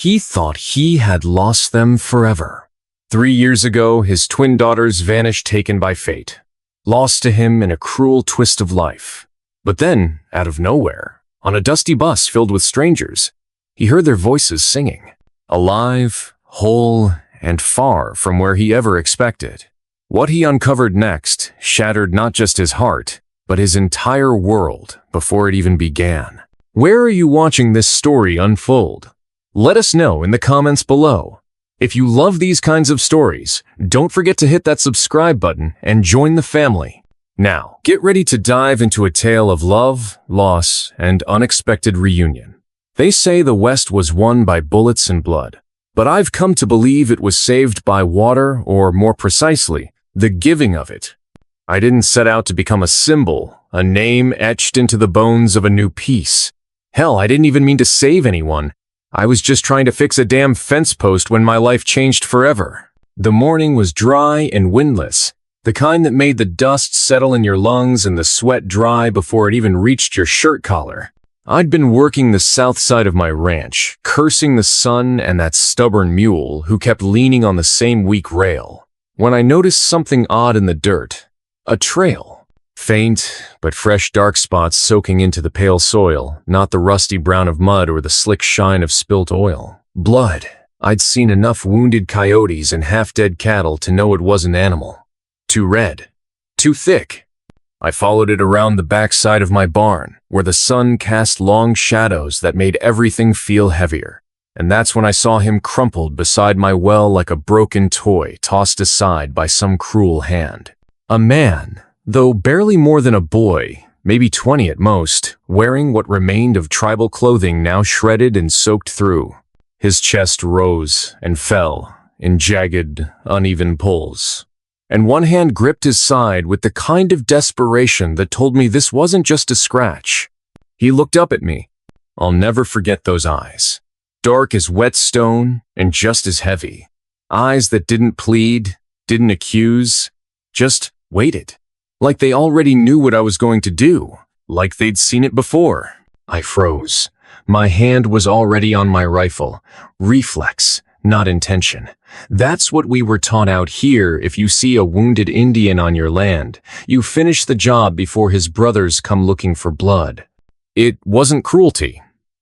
He thought he had lost them forever. 3 years ago, his twin daughters vanished, taken by fate, lost to him in a cruel twist of life. But then, out of nowhere, on a dusty bus filled with strangers, he heard their voices singing, alive, whole, and far from where he ever expected. What he uncovered next shattered not just his heart, but his entire world before it even began. Where are you watching this story unfold? Let us know in the comments below. If you love these kinds of stories, don't forget to hit that subscribe button and join the family. Now, get ready to dive into a tale of love, loss, and unexpected reunion. They say the West was won by bullets and blood, but I've come to believe it was saved by water, or more precisely, the giving of it. I didn't set out to become a symbol, a name etched into the bones of a new peace. Hell, I didn't even mean to save anyone. I was just trying to fix a damn fence post when my life changed forever. The morning was dry and windless, the kind that made the dust settle in your lungs and the sweat dry before it even reached your shirt collar. I'd been working the south side of my ranch, cursing the sun and that stubborn mule who kept leaning on the same weak rail, when I noticed something odd in the dirt. A trail. Faint, but fresh dark spots soaking into the pale soil, not the rusty brown of mud or the slick shine of spilt oil. Blood. I'd seen enough wounded coyotes and half-dead cattle to know it was an animal. Too red. Too thick. I followed it around the backside of my barn, where the sun cast long shadows that made everything feel heavier. And that's when I saw him crumpled beside my well like a broken toy tossed aside by some cruel hand. A man, though barely more than a boy, maybe 20 at most, wearing what remained of tribal clothing now shredded and soaked through. His chest rose and fell in jagged, uneven pulls, and one hand gripped his side with the kind of desperation that told me this wasn't just a scratch. He looked up at me. I'll never forget those eyes. Dark as wet stone and just as heavy. Eyes that didn't plead, didn't accuse, just waited. Like they already knew what I was going to do, like they'd seen it before. I froze. My hand was already on my rifle. Reflex, not intention. That's what we were taught out here. If you see a wounded Indian on your land, you finish the job before his brothers come looking for blood. It wasn't cruelty.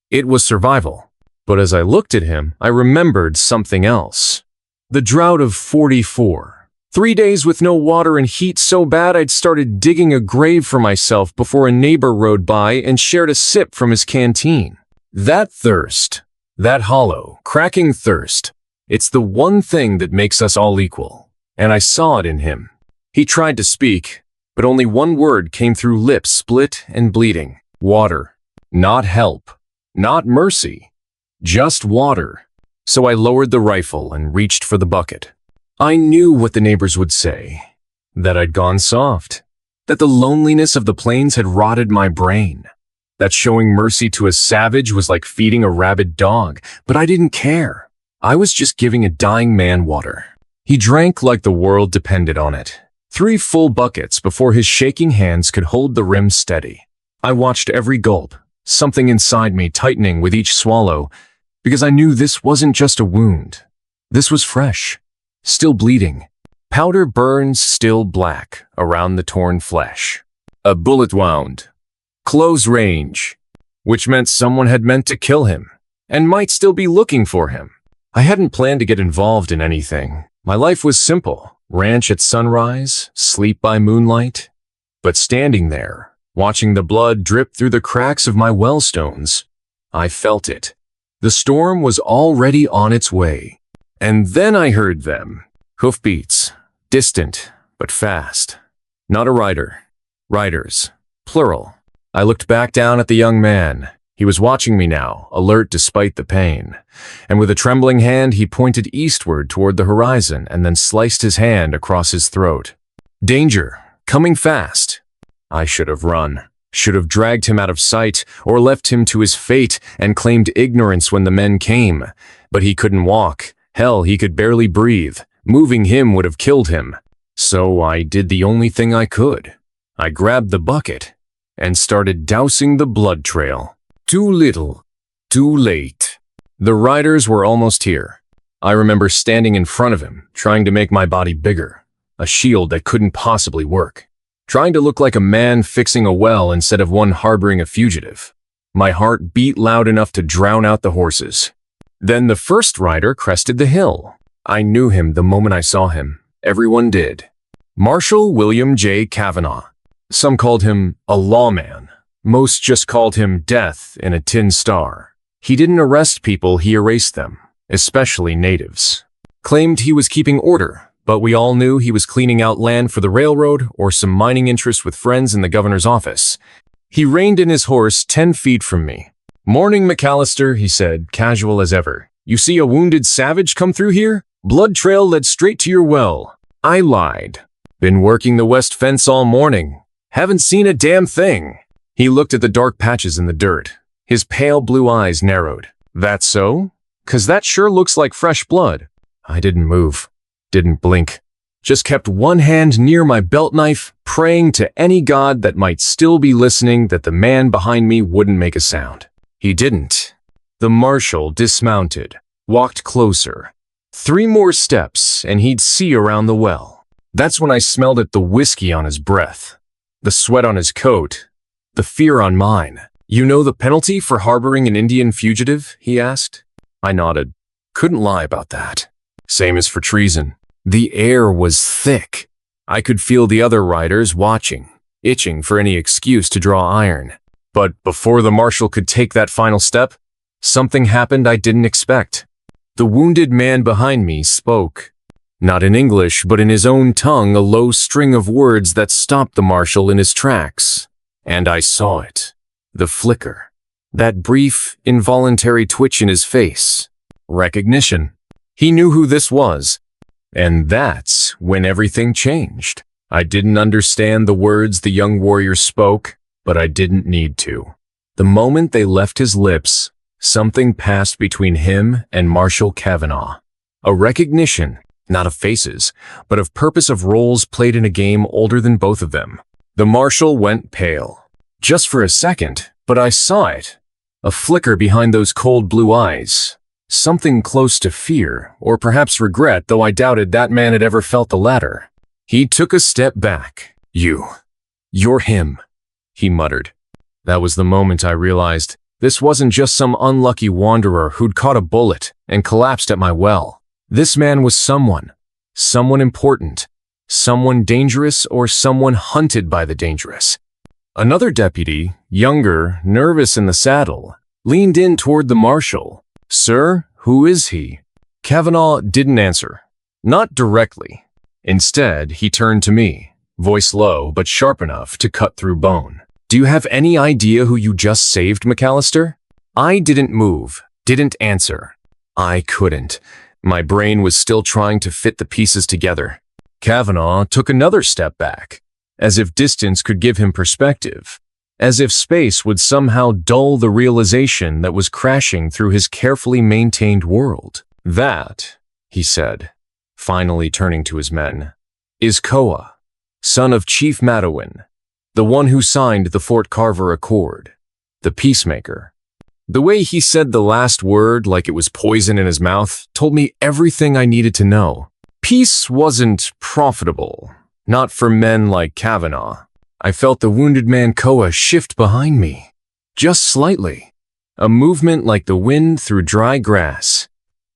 It was survival. But as I looked at him, I remembered something else. The drought of 44. 3 days with no water and heat so bad I'd started digging a grave for myself before a neighbor rode by and shared a sip from his canteen. That thirst, that hollow, cracking thirst, it's the one thing that makes us all equal. And I saw it in him. He tried to speak, but only one word came through lips split and bleeding. Water. Not help. Not mercy. Just water. So I lowered the rifle and reached for the bucket. I knew what the neighbors would say, that I'd gone soft, that the loneliness of the plains had rotted my brain, that showing mercy to a savage was like feeding a rabid dog, but I didn't care. I was just giving a dying man water. He drank like the world depended on it. 3 full buckets before his shaking hands could hold the rim steady. I watched every gulp, something inside me tightening with each swallow, because I knew this wasn't just a wound. This was fresh. Still bleeding. Powder burns still black around the torn flesh. A bullet wound. Close range. Which meant someone had meant to kill him, and might still be looking for him. I hadn't planned to get involved in anything. My life was simple. Ranch at sunrise, sleep by moonlight. But standing there, watching the blood drip through the cracks of my well stones, I felt it. The storm was already on its way. And then I heard them. Hoofbeats. Distant, but fast. Not a rider. Riders. Plural. I looked back down at the young man. He was watching me now, alert despite the pain. And with a trembling hand, he pointed eastward toward the horizon and then sliced his hand across his throat. Danger. Coming fast. I should have run. Should have dragged him out of sight, or left him to his fate and claimed ignorance when the men came. But he couldn't walk. Hell, he could barely breathe. Moving him would have killed him. So I did the only thing I could. I grabbed the bucket and started dousing the blood trail. Too little, too late. The riders were almost here. I remember standing in front of him, trying to make my body bigger, a shield that couldn't possibly work, trying to look like a man fixing a well instead of one harboring a fugitive. My heart beat loud enough to drown out the horses. Then the first rider crested the hill. I knew him the moment I saw him. Everyone did. Marshal William J. Kavanaugh. Some called him a lawman. Most just called him Death in a Tin Star. He didn't arrest people, he erased them, especially natives. Claimed he was keeping order, but we all knew he was cleaning out land for the railroad or some mining interest with friends in the governor's office. He reined in his horse 10 feet from me. "Morning, McAllister," he said, casual as ever. "You see a wounded savage come through here? Blood trail led straight to your well." I lied. "Been working the west fence all morning. Haven't seen a damn thing." He looked at the dark patches in the dirt. His pale blue eyes narrowed. "That so? 'Cause that sure looks like fresh blood." I didn't move. Didn't blink. Just kept one hand near my belt knife, praying to any god that might still be listening that the man behind me wouldn't make a sound. He didn't. The marshal dismounted, walked closer. 3 more steps, and he'd see around the well. That's when I smelled it, the whiskey on his breath, the sweat on his coat, the fear on mine. "You know the penalty for harboring an Indian fugitive?" he asked. I nodded. Couldn't lie about that. Same as for treason. The air was thick. I could feel the other riders watching, itching for any excuse to draw iron. But before the marshal could take that final step, something happened I didn't expect. The wounded man behind me spoke. Not in English, but in his own tongue, a low string of words that stopped the marshal in his tracks. And I saw it. The flicker. That brief, involuntary twitch in his face. Recognition. He knew who this was. And that's when everything changed. I didn't understand the words the young warrior spoke, but I didn't need to. The moment they left his lips, something passed between him and Marshal Kavanaugh. A recognition, not of faces, but of purpose, of roles played in a game older than both of them. The marshal went pale. Just for a second, but I saw it. A flicker behind those cold blue eyes. Something close to fear, or perhaps regret, though I doubted that man had ever felt the latter. He took a step back. You're him," he muttered. That was the moment I realized this wasn't just some unlucky wanderer who'd caught a bullet and collapsed at my well. This man was someone important, someone dangerous, or someone hunted by the dangerous. Another deputy, younger, nervous in the saddle, leaned in toward the marshal. "Sir, who is he?" Kavanaugh didn't answer. Not directly. Instead, he turned to me, voice low but sharp enough to cut through bone. "Do you have any idea who you just saved, McAllister?" I didn't move, didn't answer. I couldn't. My brain was still trying to fit the pieces together. Kavanaugh took another step back, as if distance could give him perspective, as if space would somehow dull the realization that was crashing through his carefully maintained world. "That," he said, finally turning to his men, "is Koa, son of Chief Matowin, the one who signed the Fort Carver Accord, the peacemaker." The way he said the last word, like it was poison in his mouth, told me everything I needed to know. Peace wasn't profitable, not for men like Kavanaugh. I felt the wounded man Koa shift behind me, just slightly, a movement like the wind through dry grass.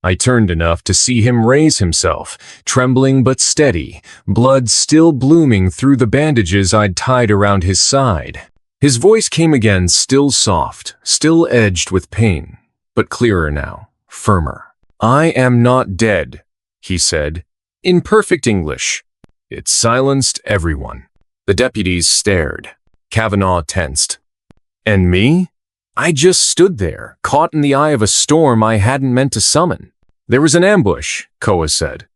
I turned enough to see him raise himself, trembling but steady, blood still blooming through the bandages I'd tied around his side. His voice came again, still soft, still edged with pain, but clearer now, firmer. "I am not dead," he said, in perfect English. It silenced everyone. The deputies stared. Kavanaugh tensed. And me? I just stood there, caught in the eye of a storm I hadn't meant to summon. "There was an ambush," Koa said.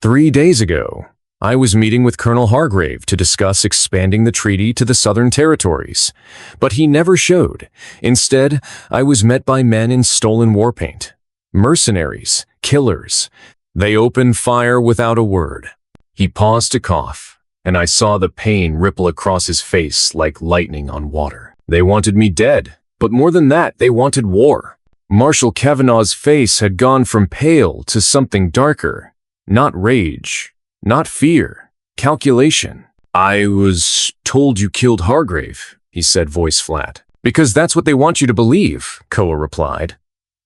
3 days ago, I was meeting with Colonel Hargrave to discuss expanding the treaty to the Southern Territories, but he never showed. Instead, I was met by men in stolen war paint. Mercenaries, killers. They opened fire without a word. He paused to cough, and I saw the pain ripple across his face like lightning on water. They wanted me dead, but more than that, they wanted war. Marshal Kavanaugh's face had gone from pale to something darker. Not rage, not fear, calculation. "I was told you killed Hargrave," he said, voice flat. "Because that's what they want you to believe," Koa replied.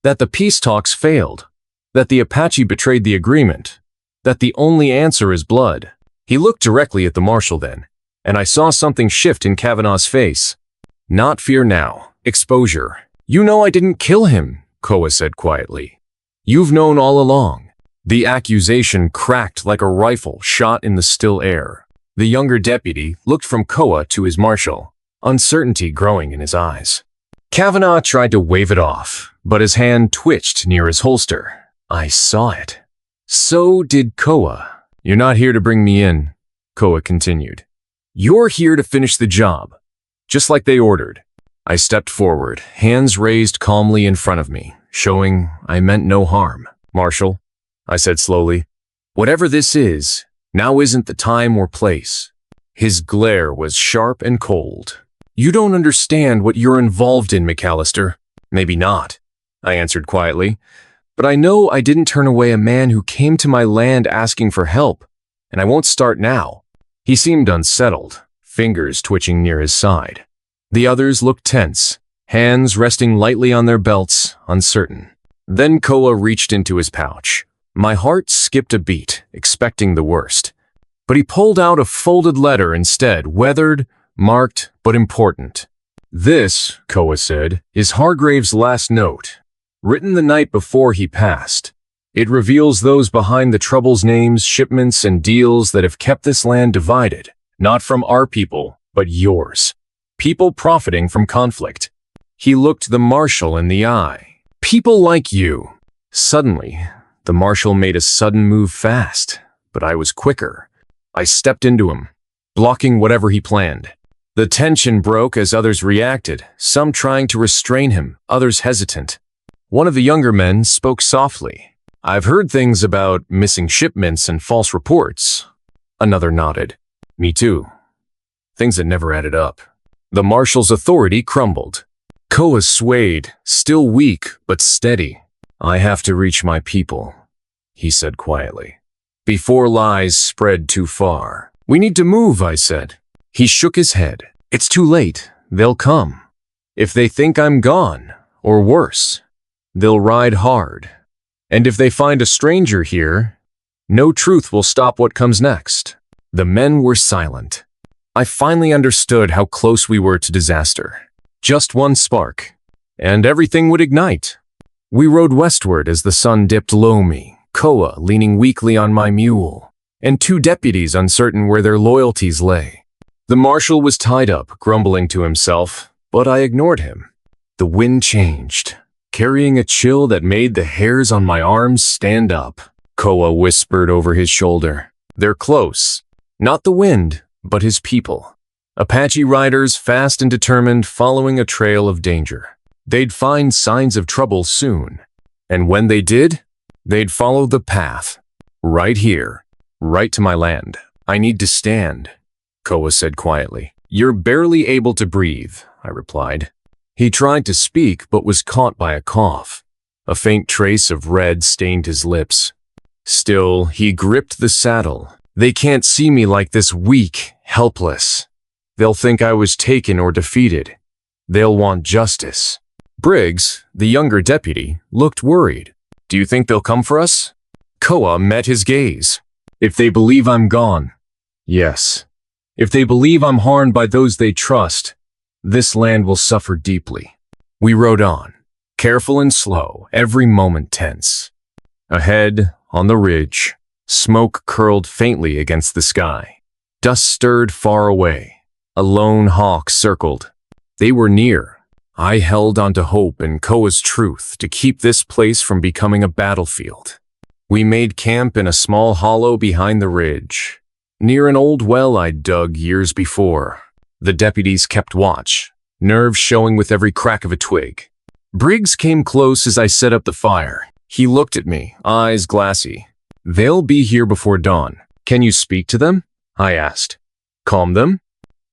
"That the peace talks failed. That the Apache betrayed the agreement. That the only answer is blood." He looked directly at the marshal then, and I saw something shift in Kavanaugh's face. "Not fear now. Exposure." "You know I didn't kill him," Koa said quietly. "You've known all along." The accusation cracked like a rifle shot in the still air. The younger deputy looked from Koa to his marshal, uncertainty growing in his eyes. Kavanaugh tried to wave it off, but his hand twitched near his holster. I saw it. So did Koa. "You're not here to bring me in," Koa continued. "You're here to finish the job, just like they ordered." I stepped forward, hands raised calmly in front of me, showing I meant no harm. "Marshal," I said slowly, "whatever this is, now isn't the time or place." His glare was sharp and cold. "You don't understand what you're involved in, McAllister." "Maybe not," I answered quietly, "but I know I didn't turn away a man who came to my land asking for help, and I won't start now." He seemed unsettled, fingers twitching near his side. The others looked tense, hands resting lightly on their belts, uncertain. Then Koa reached into his pouch. My heart skipped a beat, expecting the worst. But he pulled out a folded letter instead, weathered, marked, but important. "This," Koa said, "is Hargrave's last note, written the night before he passed. It reveals those behind the trouble's names, shipments, and deals that have kept this land divided, not from our people, but yours. People profiting from conflict." He looked the marshal in the eye. "People like you." Suddenly, the marshal made a sudden move fast, but I was quicker. I stepped into him, blocking whatever he planned. The tension broke as others reacted, some trying to restrain him, others hesitant. One of the younger men spoke softly. "I've heard things about missing shipments and false reports." Another nodded. "Me too." Things had never added up. The marshal's authority crumbled. Koa swayed, still weak but steady. "I have to reach my people," he said quietly, "before lies spread too far." "We need to move," I said. He shook his head. "It's too late. They'll come. If they think I'm gone, or worse, they'll ride hard. And if they find a stranger here, no truth will stop what comes next." The men were silent. I finally understood how close we were to disaster. Just one spark, and everything would ignite. We rode westward as the sun dipped low me, Koa leaning weakly on my mule, and two deputies uncertain where their loyalties lay. The marshal was tied up, grumbling to himself, but I ignored him. The wind changed, carrying a chill that made the hairs on my arms stand up. Koa whispered over his shoulder. "They're close. Not the wind, but his people. Apache riders, fast and determined, following a trail of danger. They'd find signs of trouble soon. And when they did, they'd follow the path. Right here, right to my land. I need to stand," Koa said quietly. "You're barely able to breathe," I replied. He tried to speak, but was caught by a cough. A faint trace of red stained his lips. Still, he gripped the saddle. "They can't see me like this, weak, helpless. They'll think I was taken or defeated. They'll want justice." Briggs, the younger deputy, looked worried. "Do you think they'll come for us?" Koa met his gaze. "If they believe I'm gone, yes. If they believe I'm harmed by those they trust, this land will suffer deeply." We rode on, careful and slow, every moment tense. Ahead, on the ridge, smoke curled faintly against the sky. Dust stirred far away. A lone hawk circled. They were near. I held onto hope and Koa's truth to keep this place from becoming a battlefield. We made camp in a small hollow behind the ridge, near an old well I'd dug years before. The deputies kept watch, nerves showing with every crack of a twig. Briggs came close as I set up the fire. He looked at me, eyes glassy. "They'll be here before dawn. Can you speak to them?" I asked. "Calm them?"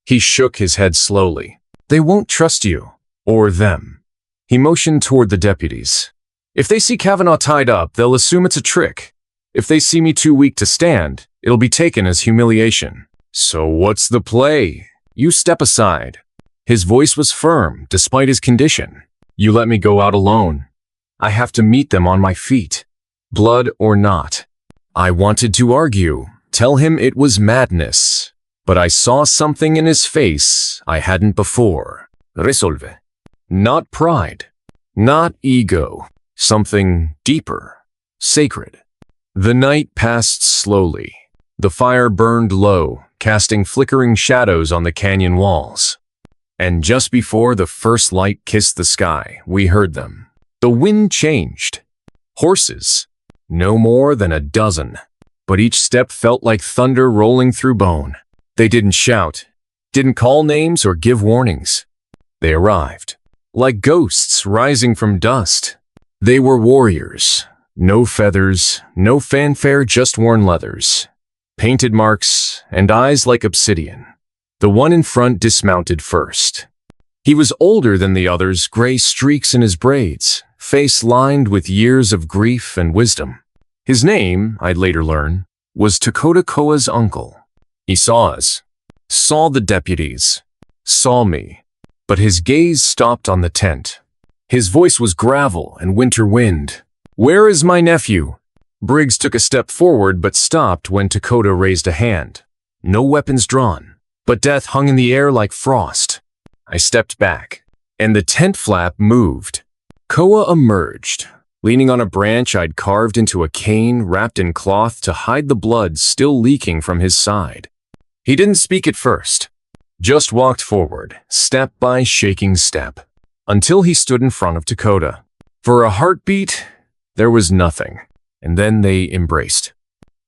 He shook his head slowly. "They won't trust you. Or them." He motioned toward the deputies. If they see Kavanaugh tied up, they'll assume it's a trick. If they see me too weak to stand, it'll be taken as humiliation. So what's the play? You step aside. His voice was firm, despite his condition. You let me go out alone. I have to meet them on my feet. Blood or not. I wanted to argue, tell him it was madness. But I saw something in his face I hadn't before. Resolve. Not pride. Not ego. Something deeper. Sacred. The night passed slowly. The fire burned low, casting flickering shadows on the canyon walls. And just before the first light kissed the sky, we heard them. The wind changed. Horses. No more than a dozen. But each step felt like thunder rolling through bone. They didn't shout, didn't call names or give warnings. They arrived. Like ghosts rising from dust. They were warriors. No feathers, no fanfare, just worn leathers. Painted marks, and eyes like obsidian. The one in front dismounted first. He was older than the others, gray streaks in his braids, face lined with years of grief and wisdom. His name, I'd later learn, was Dakota Koa's uncle. He saw us, saw the deputies, saw me, but his gaze stopped on the tent. His voice was gravel and winter wind. Where is my nephew? Briggs took a step forward but stopped when Dakota raised a hand. No weapons drawn, but death hung in the air like frost. I stepped back, and the tent flap moved. Koa emerged, leaning on a branch I'd carved into a cane wrapped in cloth to hide the blood still leaking from his side. He didn't speak at first, just walked forward, step by shaking step, until he stood in front of Dakota. For a heartbeat, there was nothing, and then they embraced.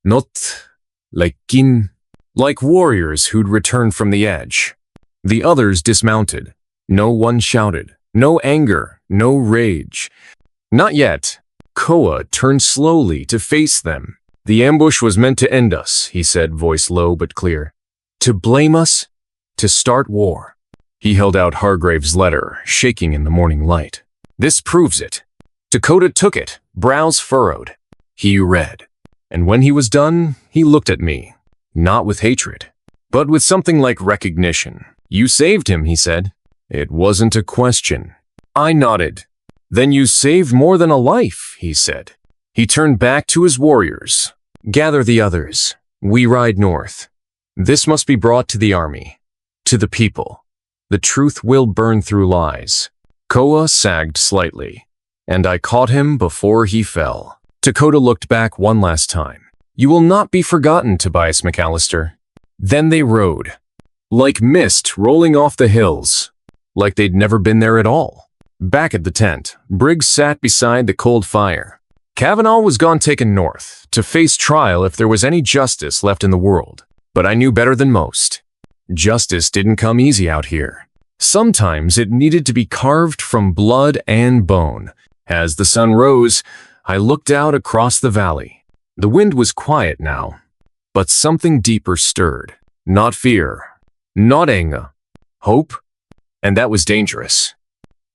Not like kin, like warriors who'd returned from the edge. The others dismounted. No one shouted. No anger, no rage. Not yet. Koa turned slowly to face them. The ambush was meant to end us, he said, voice low but clear. To blame us? To start war. He held out Hargrave's letter, shaking in the morning light. This proves it. Dakota took it, brows furrowed. He read. And when he was done, he looked at me. Not with hatred, but with something like recognition. You saved him, he said. It wasn't a question. I nodded. Then you saved more than a life, he said. He turned back to his warriors. Gather the others. We ride north. This must be brought to the army. To the people. The truth will burn through lies. Koa sagged slightly, and I caught him before he fell. Dakota looked back one last time. You will not be forgotten, Tobias McAllister. Then they rode. Like mist rolling off the hills. Like they'd never been there at all. Back at the tent, Briggs sat beside the cold fire. Kavanaugh was gone taken north, to face trial if there was any justice left in the world. But I knew better than most. Justice didn't come easy out here. Sometimes it needed to be carved from blood and bone. As the sun rose, I looked out across the valley. The wind was quiet now, but something deeper stirred. Not fear, not anger, hope, and that was dangerous.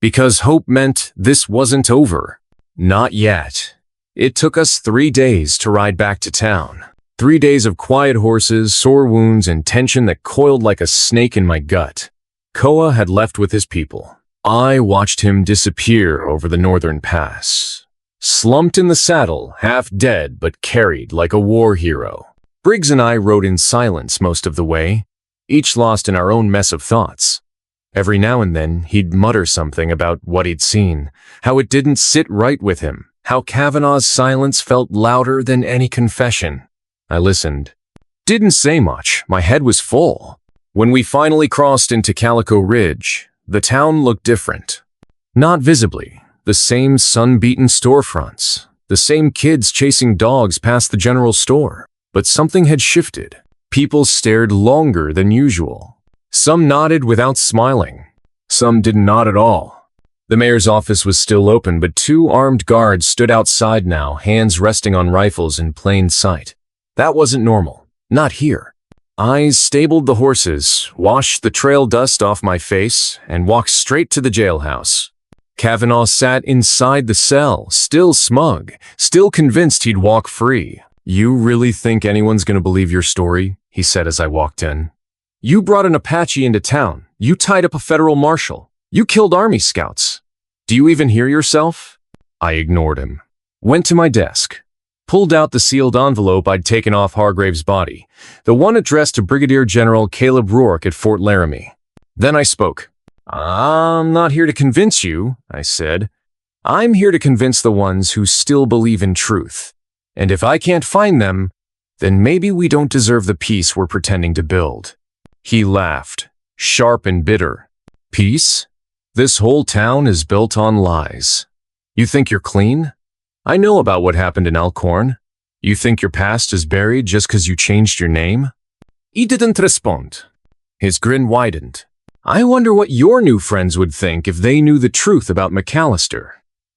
Because hope meant this wasn't over. Not yet. It took us 3 days to ride back to town. 3 days of quiet horses, sore wounds, and tension that coiled like a snake in my gut. Koa had left with his people. I watched him disappear over the northern pass. Slumped in the saddle, half dead but carried like a war hero. Briggs and I rode in silence most of the way, each lost in our own mess of thoughts. Every now and then, he'd mutter something about what he'd seen, how it didn't sit right with him, how Kavanaugh's silence felt louder than any confession. I listened. Didn't say much, my head was full. When we finally crossed into Calico Ridge, the town looked different. Not visibly, the same sun-beaten storefronts, the same kids chasing dogs past the general store. But something had shifted. People stared longer than usual. Some nodded without smiling. Some didn't nod at all. The mayor's office was still open, but 2 armed guards stood outside now, hands resting on rifles in plain sight. That wasn't normal. Not here. I stabled the horses, washed the trail dust off my face, and walked straight to the jailhouse. Kavanaugh sat inside the cell, still smug, still convinced he'd walk free. "You really think anyone's gonna believe your story?" he said as I walked in. "You brought an Apache into town. You tied up a federal marshal. You killed Army scouts. Do you even hear yourself?" I ignored him. Went to my desk. Pulled out the sealed envelope I'd taken off Hargrave's body, the one addressed to Brigadier General Caleb Rourke at Fort Laramie. Then I spoke. "I'm not here to convince you," I said. "I'm here to convince the ones who still believe in truth. And if I can't find them, then maybe we don't deserve the peace we're pretending to build." He laughed, sharp and bitter. "Peace? This whole town is built on lies. You think you're clean? I know about what happened in Elkhorn. You think your past is buried just because you changed your name?" He didn't respond. His grin widened. "I wonder what your new friends would think if they knew the truth about McAllister,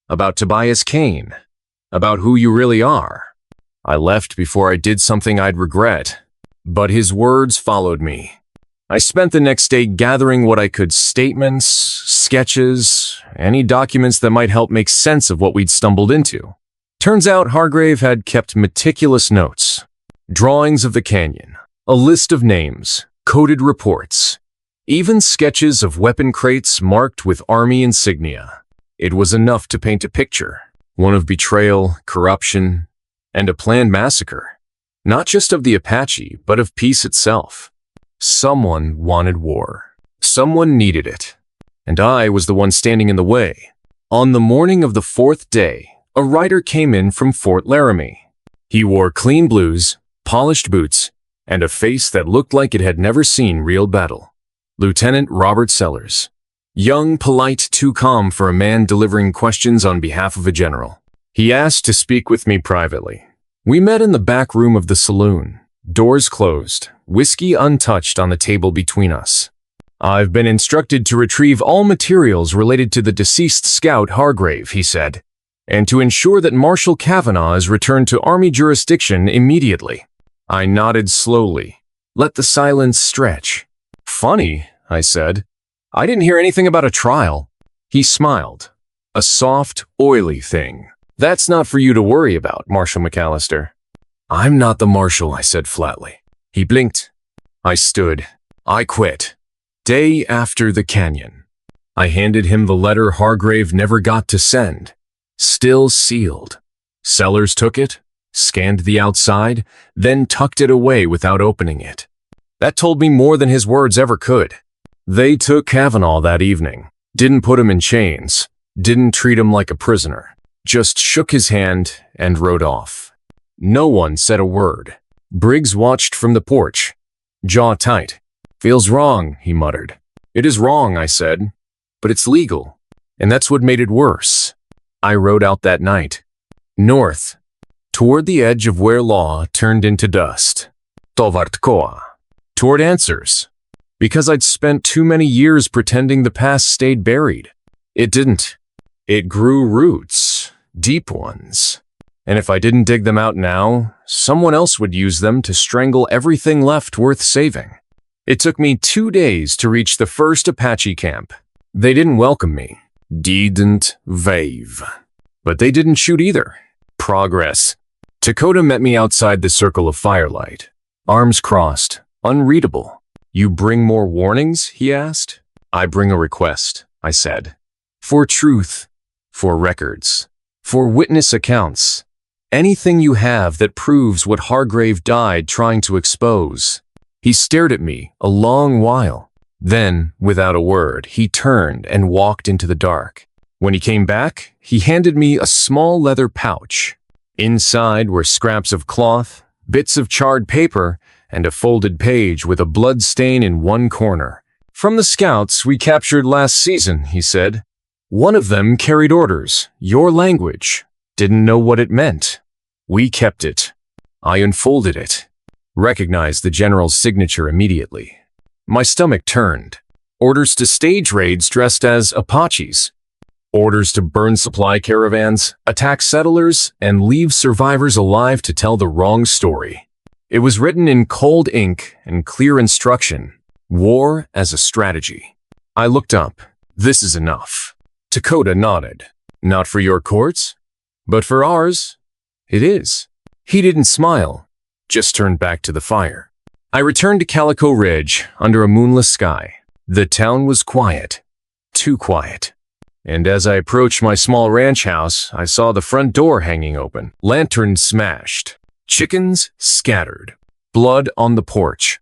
about Tobias Kane, about who you really are." I left before I did something I'd regret, but his words followed me. I spent the next day gathering what I could: statements, sketches, any documents that might help make sense of what we'd stumbled into. Turns out Hargrave had kept meticulous notes, drawings of the canyon, a list of names, coded reports, even sketches of weapon crates marked with Army insignia. It was enough to paint a picture, one of betrayal, corruption, and a planned massacre, not just of the Apache, but of peace itself. Someone wanted war. Someone needed it. And I was the one standing in the way. On the morning of the fourth day, a rider came in from Fort Laramie. He wore clean blues, polished boots, and a face that looked like it had never seen real battle. Lieutenant Robert Sellers. Young, polite, too calm for a man delivering questions on behalf of a general. He asked to speak with me privately. We met in the back room of the saloon. Doors closed, whiskey untouched on the table between us. "I've been instructed to retrieve all materials related to the deceased scout Hargrave," he said, "and to ensure that Marshal Kavanaugh is returned to Army jurisdiction immediately." I nodded slowly. Let the silence stretch. "Funny," I said. "I didn't hear anything about a trial." He smiled. "A soft, oily thing. That's not for you to worry about, Marshal McAllister." "I'm not the marshal," I said flatly. He blinked. I stood. I quit. Day after the canyon. I handed him the letter Hargrave never got to send. Still sealed. Sellers took it, scanned the outside, then tucked it away without opening it. That told me more than his words ever could. They took Kavanaugh that evening. Didn't put him in chains. Didn't treat him like a prisoner. Just shook his hand and rode off. No one said a word. Briggs watched from the porch, jaw tight. "Feels wrong," he muttered. "It is wrong," I said, "but it's legal, and that's what made it worse." I rode out that night, north, toward the edge of where law turned into dust. Tovartkoa. Toward answers. Because I'd spent too many years pretending the past stayed buried. It didn't. It grew roots, deep ones. And if I didn't dig them out now, someone else would use them to strangle everything left worth saving. It took me 2 days to reach the first Apache camp. They didn't welcome me. Didn't wave. But they didn't shoot either. Progress. Dakota met me outside the circle of firelight. Arms crossed, unreadable. "You bring more warnings?" he asked. "I bring a request," I said. "For truth, for records, for witness accounts. Anything you have that proves what Hargrave died trying to expose." He stared at me a long while. Then, without a word, he turned and walked into the dark. When he came back, he handed me a small leather pouch. Inside were scraps of cloth, bits of charred paper, and a folded page with a blood stain in one corner. "From the scouts we captured last season," he said. "One of them carried orders, your language. Didn't know what it meant. We kept it." I unfolded it. Recognized the general's signature immediately. My stomach turned. Orders to stage raids dressed as Apaches. Orders to burn supply caravans, attack settlers, and leave survivors alive to tell the wrong story. It was written in cold ink and clear instruction. War as a strategy. I looked up. This is enough. Dakota nodded. Not for your courts, but for ours. It is. He didn't smile, just turned back to the fire. I returned to Calico Ridge under a moonless sky. The town was quiet. Too quiet. And as I approached my small ranch house, I saw the front door hanging open, lanterns smashed, chickens scattered, blood on the porch.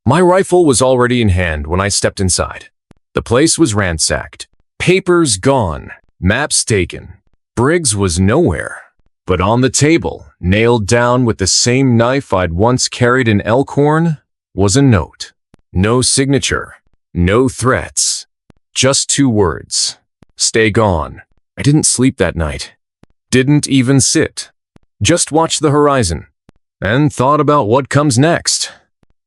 My rifle was already in hand when I stepped inside. The place was ransacked. Papers gone. Maps taken. Briggs was nowhere. But on the table, nailed down with the same knife I'd once carried in Elkhorn, was a note. No signature. No threats. Just 2 words. Stay gone. I didn't sleep that night. Didn't even sit. Just watched the horizon. And thought about what comes next.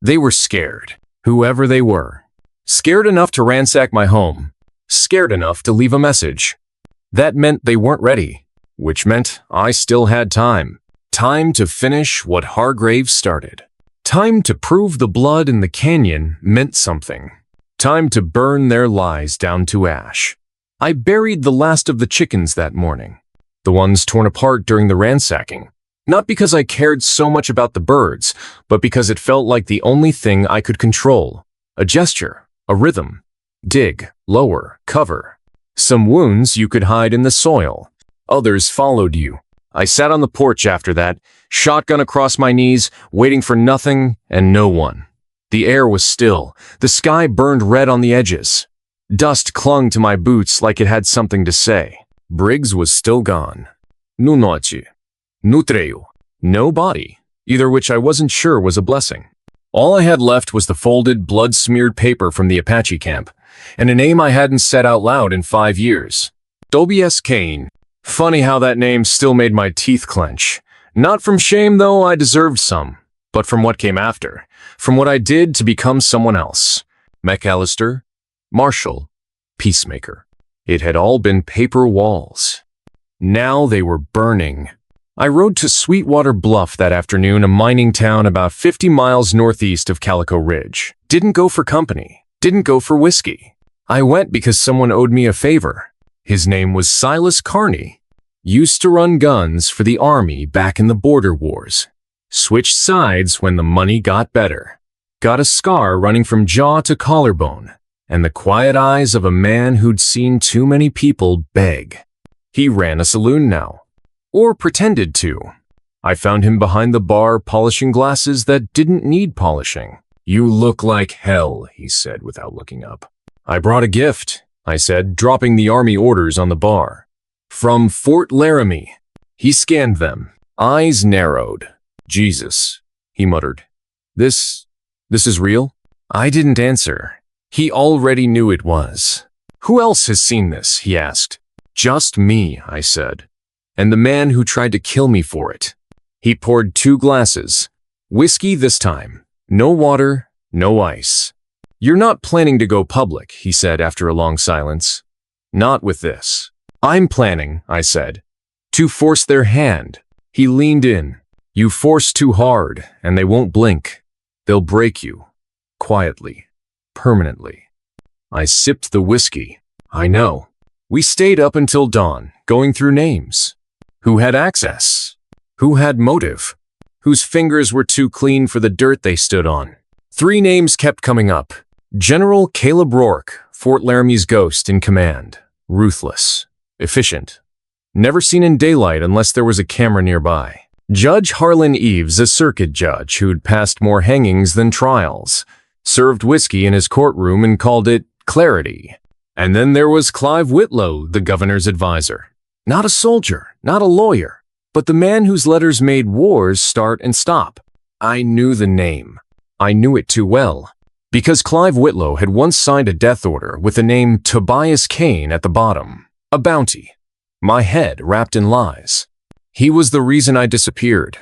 They were scared. Whoever they were. Scared enough to ransack my home. Scared enough to leave a message. That meant they weren't ready. Which meant I still had time. Time to finish what Hargraves started. Time to prove the blood in the canyon meant something. Time to burn their lies down to ash. I buried the last of the chickens that morning. The ones torn apart during the ransacking. Not because I cared so much about the birds, but because it felt like the only thing I could control. A gesture, a rhythm. Dig, lower, cover. Some wounds you could hide in the soil. Others followed you. I sat on the porch after that, shotgun across my knees, waiting for nothing and no one. The air was still. The sky burned red on the edges. Dust clung to my boots like it had something to say. Briggs was still gone. Nu noche. Nu treu. No body, either which I wasn't sure was a blessing. All I had left was the folded, blood-smeared paper from the Apache camp, and a name I hadn't said out loud in 5 years. Tobias Kane. Funny how that name still made my teeth clench. Not from shame, though I deserved some, but from what came after, from what I did to become someone else. McAllister, Marshall, Peacemaker. It had all been paper walls. Now they were burning. I rode to Sweetwater Bluff that afternoon, a mining town about 50 miles northeast of Calico Ridge. Didn't go for company. Didn't go for whiskey. I went because someone owed me a favor. His name was Silas Carney. Used to run guns for the Army back in the border wars. Switched sides when the money got better. Got a scar running from jaw to collarbone, and the quiet eyes of a man who'd seen too many people beg. He ran a saloon now. Or pretended to. I found him behind the bar polishing glasses that didn't need polishing. You look like hell, he said without looking up. I brought a gift, I said, dropping the Army orders on the bar. From Fort Laramie. He scanned them, eyes narrowed. Jesus, he muttered. This is real? I didn't answer. He already knew it was. Who else has seen this, he asked. Just me, I said. And the man who tried to kill me for it. He poured 2 glasses. Whiskey this time. No water, no ice. You're not planning to go public, he said after a long silence. Not with this. I'm planning, I said. To force their hand. He leaned in. You force too hard, and they won't blink. They'll break you. Quietly. Permanently. I sipped the whiskey. I know. We stayed up until dawn, going through names. Who had access? Who had motive? Whose fingers were too clean for the dirt they stood on? 3 names kept coming up. General Caleb Rourke, Fort Laramie's ghost in command. Ruthless. Efficient. Never seen in daylight unless there was a camera nearby. Judge Harlan Eves, a circuit judge who'd passed more hangings than trials. Served whiskey in his courtroom and called it clarity. And then there was Clive Whitlow, the governor's advisor. Not a soldier, not a lawyer, but the man whose letters made wars start and stop. I knew the name. I knew it too well. Because Clive Whitlow had once signed a death order with the name Tobias Kane at the bottom. A bounty. My head wrapped in lies. He was the reason I disappeared.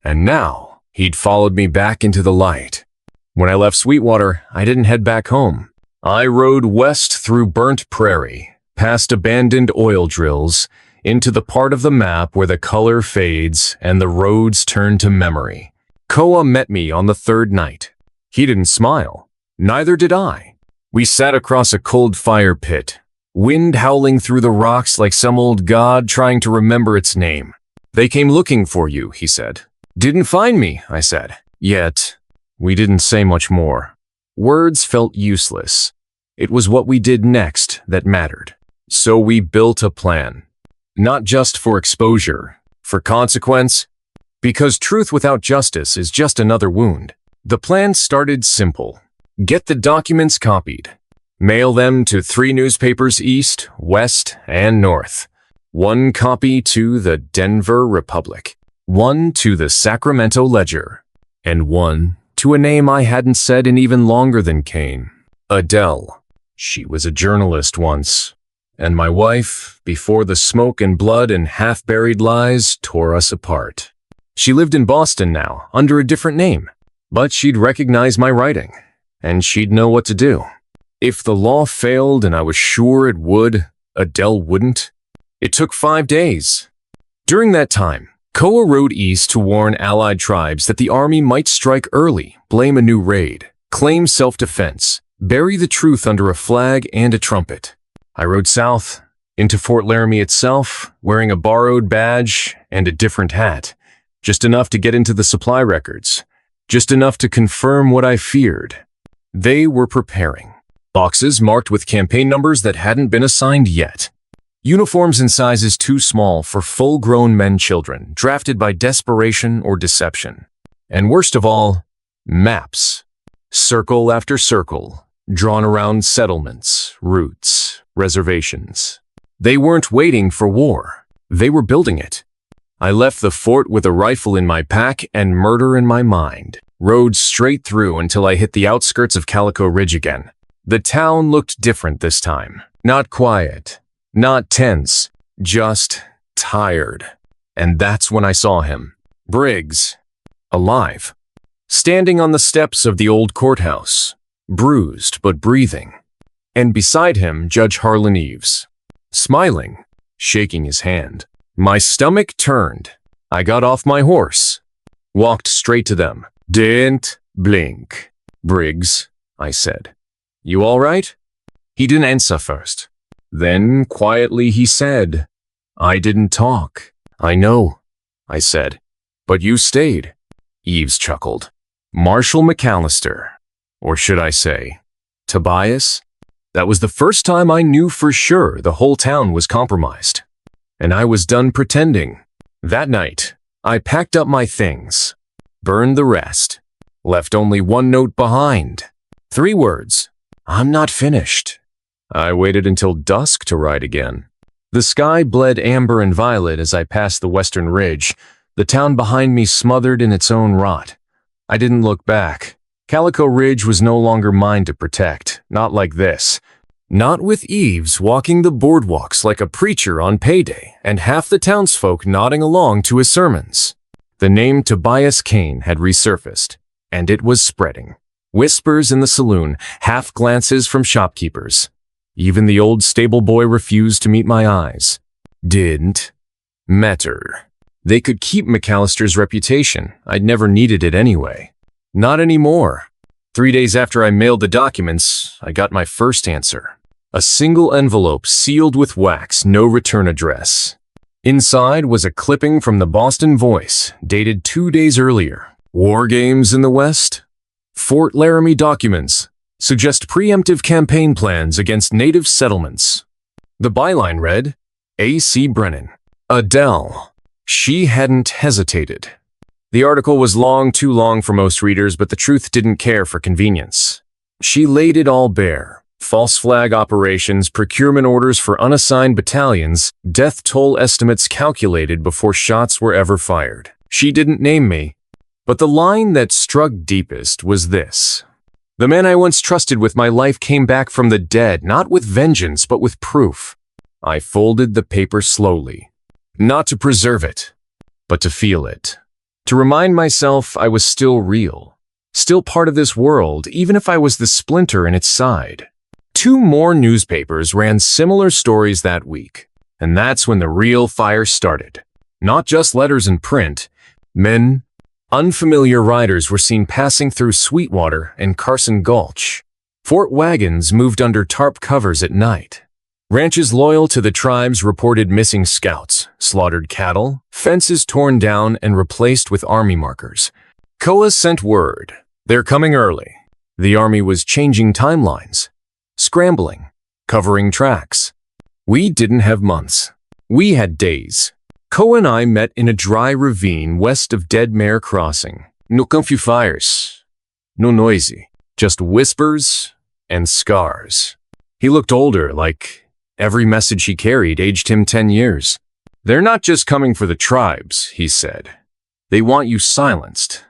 And now, he'd followed me back into the light. When I left Sweetwater, I didn't head back home. I rode west through burnt prairie, past abandoned oil drills, into the part of the map where the color fades and the roads turn to memory. Koa met me on the 3rd night. He didn't smile. Neither did I. We sat across a cold fire pit, Wind howling through the rocks like some old god trying to remember its name. "They came looking for you," he said. "Didn't find me," I said. Yet, we didn't say much more. Words felt useless. It was what we did next that mattered. So we built a plan. Not just for exposure, for consequence. Because truth without justice is just another wound. The plan started simple. Get the documents copied. Mail them to 3 newspapers east, west, and north. 1 copy to the Denver Republic, 1 to the Sacramento Ledger, and 1 to a name I hadn't said in even longer than Kane. Adele. She was a journalist once. And my wife, before the smoke and blood and half-buried lies tore us apart. She lived in Boston now, under a different name. But she'd recognize my writing, and she'd know what to do. If the law failed, and I was sure it would, Adele wouldn't. It took 5 days. During that time, Koa rode east to warn allied tribes that the army might strike early, blame a new raid, claim self-defense, bury the truth under a flag and a trumpet. I rode south, into Fort Laramie itself, wearing a borrowed badge and a different hat. Just enough to get into the supply records. Just enough to confirm what I feared. They were preparing. Boxes marked with campaign numbers that hadn't been assigned yet. Uniforms in sizes too small for full-grown men-children, drafted by desperation or deception. And worst of all, maps. Circle after circle, drawn around settlements, routes, reservations. They weren't waiting for war. They were building it. I left the fort with a rifle in my pack and murder in my mind. Rode straight through until I hit the outskirts of Calico Ridge again. The town looked different this time. Not quiet. Not tense. Just tired. And that's when I saw him. Briggs. Alive. Standing on the steps of the old courthouse. Bruised but breathing. And beside him, Judge Harlan Eves. Smiling. Shaking his hand. My stomach turned. I got off my horse. Walked straight to them. Didn't blink. "Briggs," I said. "You all right?" He didn't answer first. Then, quietly, he said, "I didn't talk." "I know," I said. "But you stayed." Eves chuckled. "Marshall McAllister. Or should I say, Tobias?" That was the first time I knew for sure the whole town was compromised. And I was done pretending. That night, I packed up my things, burned the rest, left only 1 note behind. 3 words. "I'm not finished." I waited until dusk to ride again. The sky bled amber and violet as I passed the western ridge, the town behind me smothered in its own rot. I didn't look back. Calico Ridge was no longer mine to protect, not like this. Not with Eves walking the boardwalks like a preacher on payday and half the townsfolk nodding along to his sermons. The name Tobias Kane had resurfaced, and it was spreading. Whispers in the saloon, half glances from shopkeepers. Even the old stable boy refused to meet my eyes. Didn't matter. They could keep McAllister's reputation. I'd never needed it anyway. Not anymore. 3 days after I mailed the documents, I got my first answer. A single envelope sealed with wax, no return address. Inside was a clipping from the Boston Voice, dated 2 days earlier. War games in the West? Fort Laramie documents suggest preemptive campaign plans against native settlements. The byline read, A.C. Brennan. Adele. She hadn't hesitated. The article was long, too long for most readers, but the truth didn't care for convenience. She laid it all bare. False flag operations, procurement orders for unassigned battalions, death toll estimates calculated before shots were ever fired. She didn't name me, but the line that struck deepest was this. The man I once trusted with my life came back from the dead, not with vengeance, but with proof. I folded the paper slowly, not to preserve it, but to feel it. To remind myself I was still real, still part of this world, even if I was the splinter in its side. 2 more newspapers ran similar stories that week, and that's when the real fire started. Not just letters in print. Men, unfamiliar riders were seen passing through Sweetwater and Carson Gulch. Fort wagons moved under tarp covers at night. Ranches loyal to the tribes reported missing scouts, slaughtered cattle, fences torn down and replaced with army markers. Koa sent word. They're coming early. The army was changing timelines, scrambling, covering tracks. We didn't have months. We had days. Koa and I met in a dry ravine west of Dead Mare Crossing. No confew fires. No noisy. Just whispers and scars. He looked older, like every message he carried aged him 10 years. They're not just coming for the tribes, he said. They want you silenced.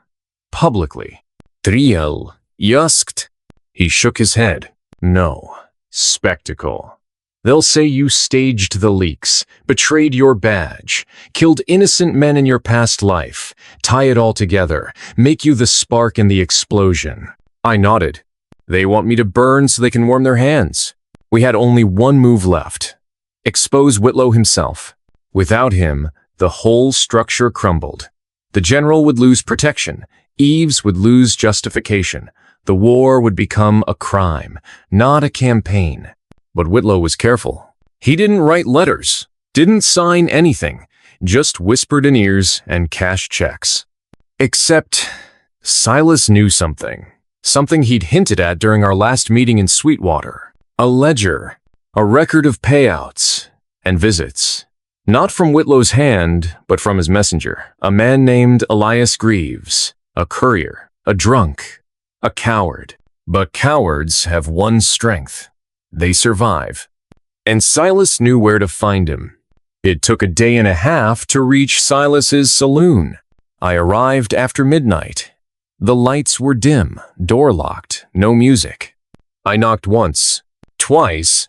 Publicly. Trial. Yusked. He shook his head. No. Spectacle. They'll say you staged the leaks, betrayed your badge, killed innocent men in your past life, tie it all together, make you the spark in the explosion. I nodded. They want me to burn so they can warm their hands. We had only one move left. Expose Whitlow himself. Without him, the whole structure crumbled. The general would lose protection. Eves would lose justification. The war would become a crime, not a campaign. But Whitlow was careful. He didn't write letters, didn't sign anything, just whispered in ears and cashed checks. Except Silas knew something. Something he'd hinted at during our last meeting in Sweetwater. A ledger, a record of payouts and visits. Not from Whitlow's hand, but from his messenger, a man named Elias Greaves, a courier, a drunk, a coward. But cowards have one strength. They survive. And Silas knew where to find him. It took a day and a half to reach Silas's saloon. I arrived after midnight. The lights were dim, door locked, no music. I knocked once, twice,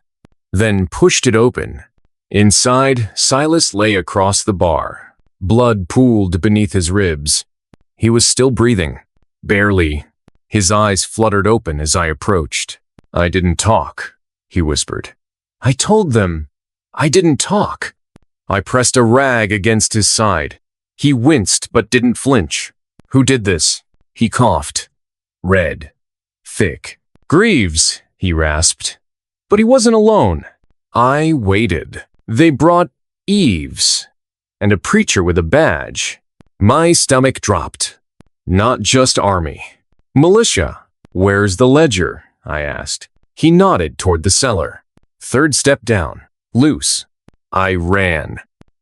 then pushed it open. Inside, Silas lay across the bar. Blood pooled beneath his ribs. He was still breathing, barely. His eyes fluttered open as I approached. I didn't talk. He whispered. I told them. I didn't talk. I pressed a rag against his side. He winced but didn't flinch. Who did this? He coughed. Red. Thick. Greaves, he rasped. But he wasn't alone. I waited. They brought Eves and a preacher with a badge. My stomach dropped. Not just army. Militia. Where's the ledger? I asked. He nodded toward the cellar. Third step down. Loose. I ran.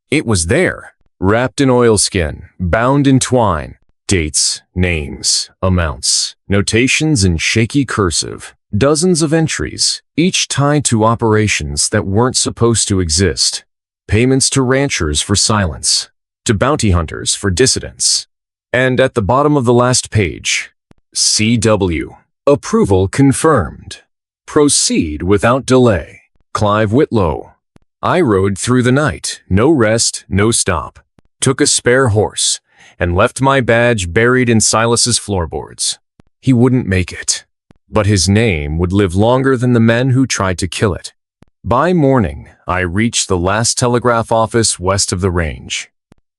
It was there, wrapped in oilskin, bound in twine. Dates, names, amounts, notations in shaky cursive. Dozens of entries, each tied to operations that weren't supposed to exist. Payments to ranchers for silence, to bounty hunters for dissidents. And at the bottom of the last page, CW. Approval confirmed. Proceed without delay. Clive Whitlow. I rode through the night, no rest, no stop. Took a spare horse, and left my badge buried in Silas's floorboards. He wouldn't make it, but his name would live longer than the men who tried to kill it. By morning, I reached the last telegraph office west of the range.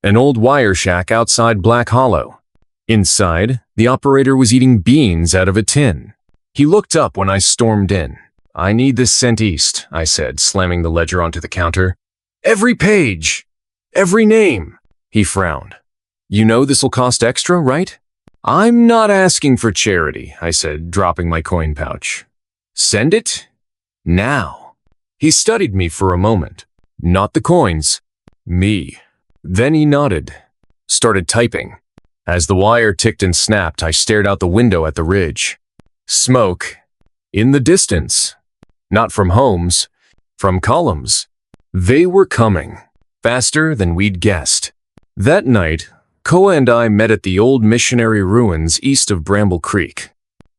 An old wire shack outside Black Hollow. Inside, the operator was eating beans out of a tin. He looked up when I stormed in. I need this sent east, I said, slamming the ledger onto the counter. Every page! Every name! He frowned. You know this'll cost extra, right? I'm not asking for charity, I said, dropping my coin pouch. Send it? Now. He studied me for a moment. Not the coins. Me. Then he nodded. Started typing. As the wire ticked and snapped, I stared out the window at the ridge. Smoke. In the distance. Not from homes. From columns. They were coming. Faster than we'd guessed. That night, Koa and I met at the old missionary ruins east of Bramble Creek.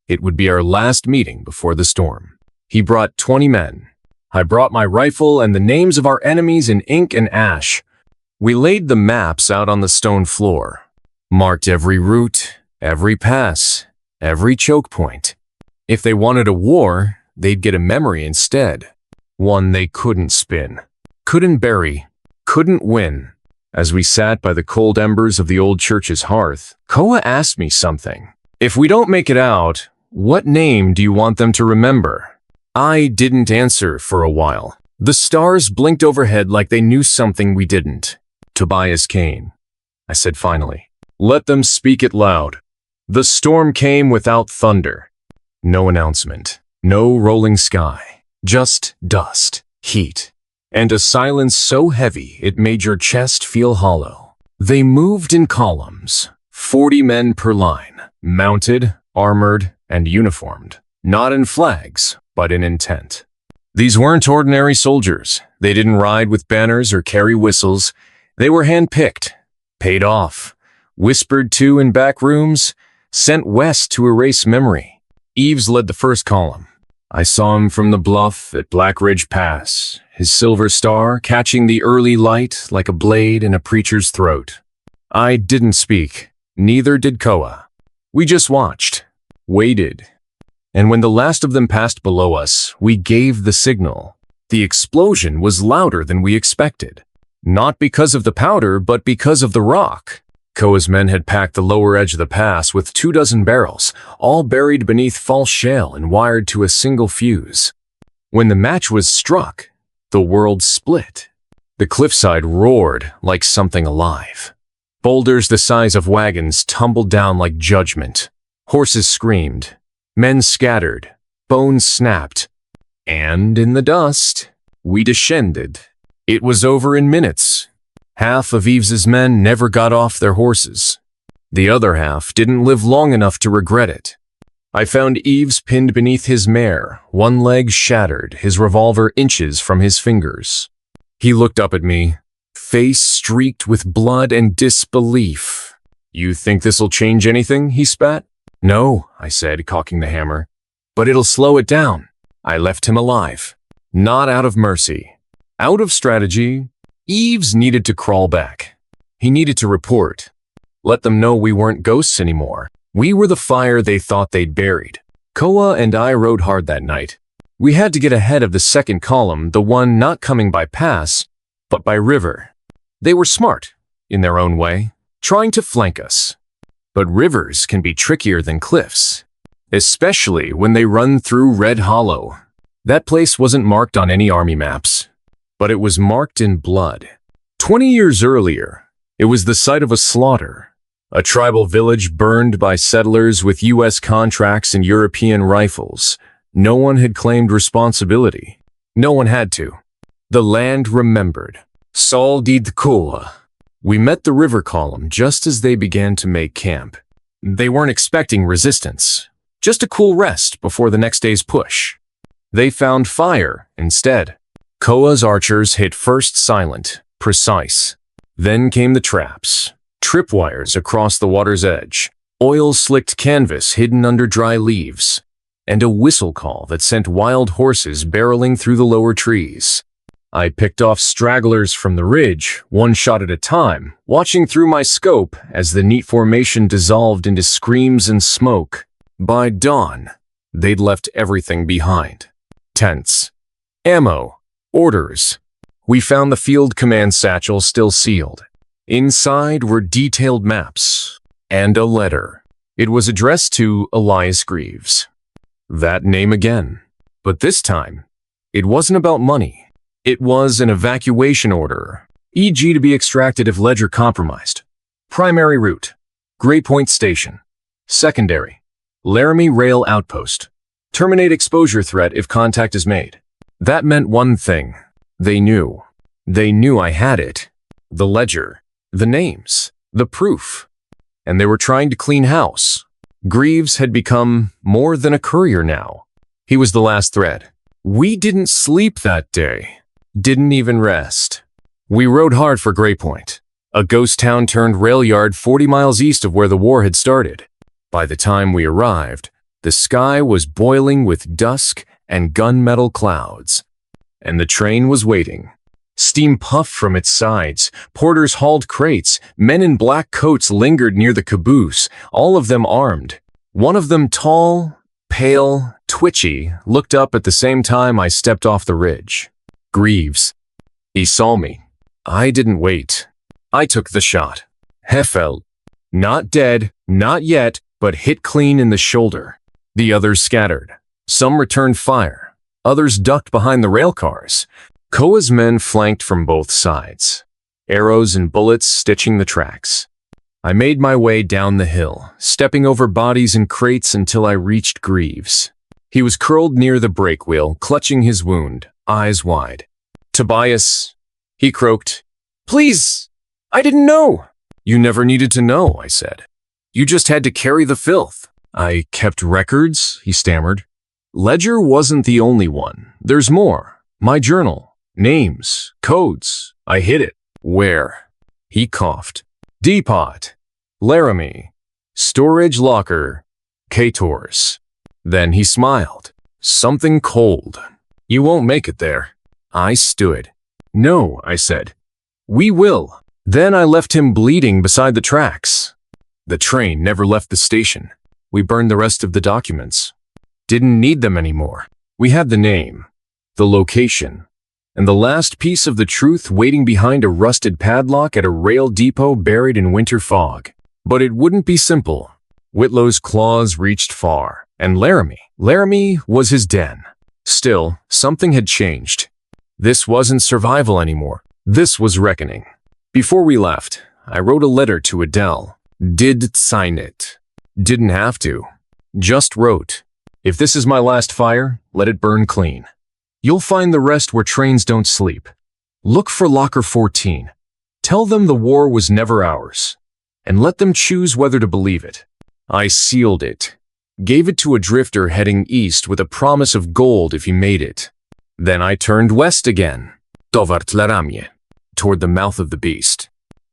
It would be our last meeting before the storm. He brought 20 men. I brought my rifle and the names of our enemies in ink and ash. We laid the maps out on the stone floor. Marked every route, every pass, every choke point. If they wanted a war, they'd get a memory instead. One they couldn't spin, couldn't bury, couldn't win. As we sat by the cold embers of the old church's hearth, Koa asked me something. If we don't make it out, what name do you want them to remember? I didn't answer for a while. The stars blinked overhead like they knew something we didn't. Tobias Kane, I said finally. Let them speak it loud. The storm came without thunder. No announcement. No rolling sky. Just dust, heat, and a silence so heavy it made your chest feel hollow. They moved in columns, 40 men per line, mounted, armored, and uniformed. Not in flags, but in intent. These weren't ordinary soldiers. They didn't ride with banners or carry whistles. They were hand-picked, paid off, whispered to in back rooms, sent west to erase memory. Eves led the first column. I saw him from the bluff at Black Ridge Pass, his silver star catching the early light like a blade in a preacher's throat. I didn't speak. Neither did Koa. We just watched, waited. And when the last of them passed below us, we gave the signal. The explosion was louder than we expected. Not because of the powder, but because of the rock. Koa's men had packed the lower edge of the pass with 24 barrels, all buried beneath false shale and wired to a single fuse. When the match was struck, the world split. The cliffside roared like something alive. Boulders the size of wagons tumbled down like judgment. Horses screamed. Men scattered. Bones snapped. And in the dust, we descended. It was over in minutes. Half of Eves's men never got off their horses. The other half didn't live long enough to regret it. I found Eves pinned beneath his mare, one leg shattered, his revolver inches from his fingers. He looked up at me, face streaked with blood and disbelief. You think this'll change anything? He spat. No, I said, cocking the hammer. But it'll slow it down. I left him alive. Not out of mercy. Out of strategy. Eves needed to crawl back. He needed to report. Let them know we weren't ghosts anymore. We were the fire they thought they'd buried. Koa and I rode hard that night. We had to get ahead of the second column, the one not coming by pass, but by river. They were smart, in their own way, trying to flank us. But rivers can be trickier than cliffs, especially when they run through Red Hollow. That place wasn't marked on any army maps, but it was marked in blood. 20 years earlier, it was the site of a slaughter. A tribal village burned by settlers with U.S. contracts and European rifles. No one had claimed responsibility. No one had to. The land remembered. Sol did Koa. We met the river column just as they began to make camp. They weren't expecting resistance, just a cool rest before the next day's push. They found fire instead. Koa's archers hit first silent, precise. Then came the traps. Tripwires across the water's edge, oil-slicked canvas hidden under dry leaves, and a whistle call that sent wild horses barreling through the lower trees. I picked off stragglers from the ridge, one shot at a time, watching through my scope as the neat formation dissolved into screams and smoke. By dawn, they'd left everything behind. Tents, ammo, orders. We found the field command satchel still sealed. Inside were detailed maps and a letter. It was addressed to Elias Greaves. That name again. But this time, it wasn't about money. It was an evacuation order, e.g. to be extracted if ledger compromised. Primary route, Gray Point Station. Secondary, Laramie Rail Outpost. Terminate exposure threat if contact is made. That meant one thing. They knew. They knew I had it. The ledger. The names, the proof, and they were trying to clean house. Greaves had become more than a courier now. He was the last thread. We didn't sleep that day, didn't even rest. We rode hard for Gray Point, a ghost town turned rail yard 40 miles east of where the war had started. By the time we arrived, the sky was boiling with dusk and gunmetal clouds, and the train was waiting. Steam puffed from its sides, porters hauled crates, men in black coats lingered near the caboose, all of them armed. One of them tall, pale, twitchy, looked up at the same time I stepped off the ridge. Greaves. He saw me. I didn't wait. I took the shot. Hefel. Not dead, not yet, but hit clean in the shoulder. The others scattered. Some returned fire. Others ducked behind the rail cars. Koa's men flanked from both sides, arrows and bullets stitching the tracks. I made my way down the hill, stepping over bodies and crates until I reached Greaves. He was curled near the brake wheel, clutching his wound, eyes wide. "Tobias," he croaked. "Please, I didn't know." "You never needed to know," I said. "You just had to carry the filth." "I kept records," he stammered. "Ledger wasn't the only one. There's more. My journal. Names. Codes. I hid it." "Where?" He coughed. "Depot. Laramie. Storage locker. Kators." Then he smiled. "Something cold. You won't make it there." I stood. "No," I said. "We will." Then I left him bleeding beside the tracks. The train never left the station. We burned the rest of the documents. Didn't need them anymore. We had the name, the location, and the last piece of the truth waiting behind a rusted padlock at a rail depot buried in winter fog. But it wouldn't be simple. Whitlow's claws reached far, and Laramie was his den. Still, something had changed. This wasn't survival anymore. This was reckoning. Before we left, I wrote a letter to Adele. Did sign it. Didn't have to. Just wrote, "If this is my last fire, let it burn clean. You'll find the rest where trains don't sleep. Look for Locker 14. Tell them the war was never ours. And let them choose whether to believe it." I sealed it. Gave it to a drifter heading east with a promise of gold if he made it. Then I turned west again. Toward Laramie. Toward the mouth of the beast.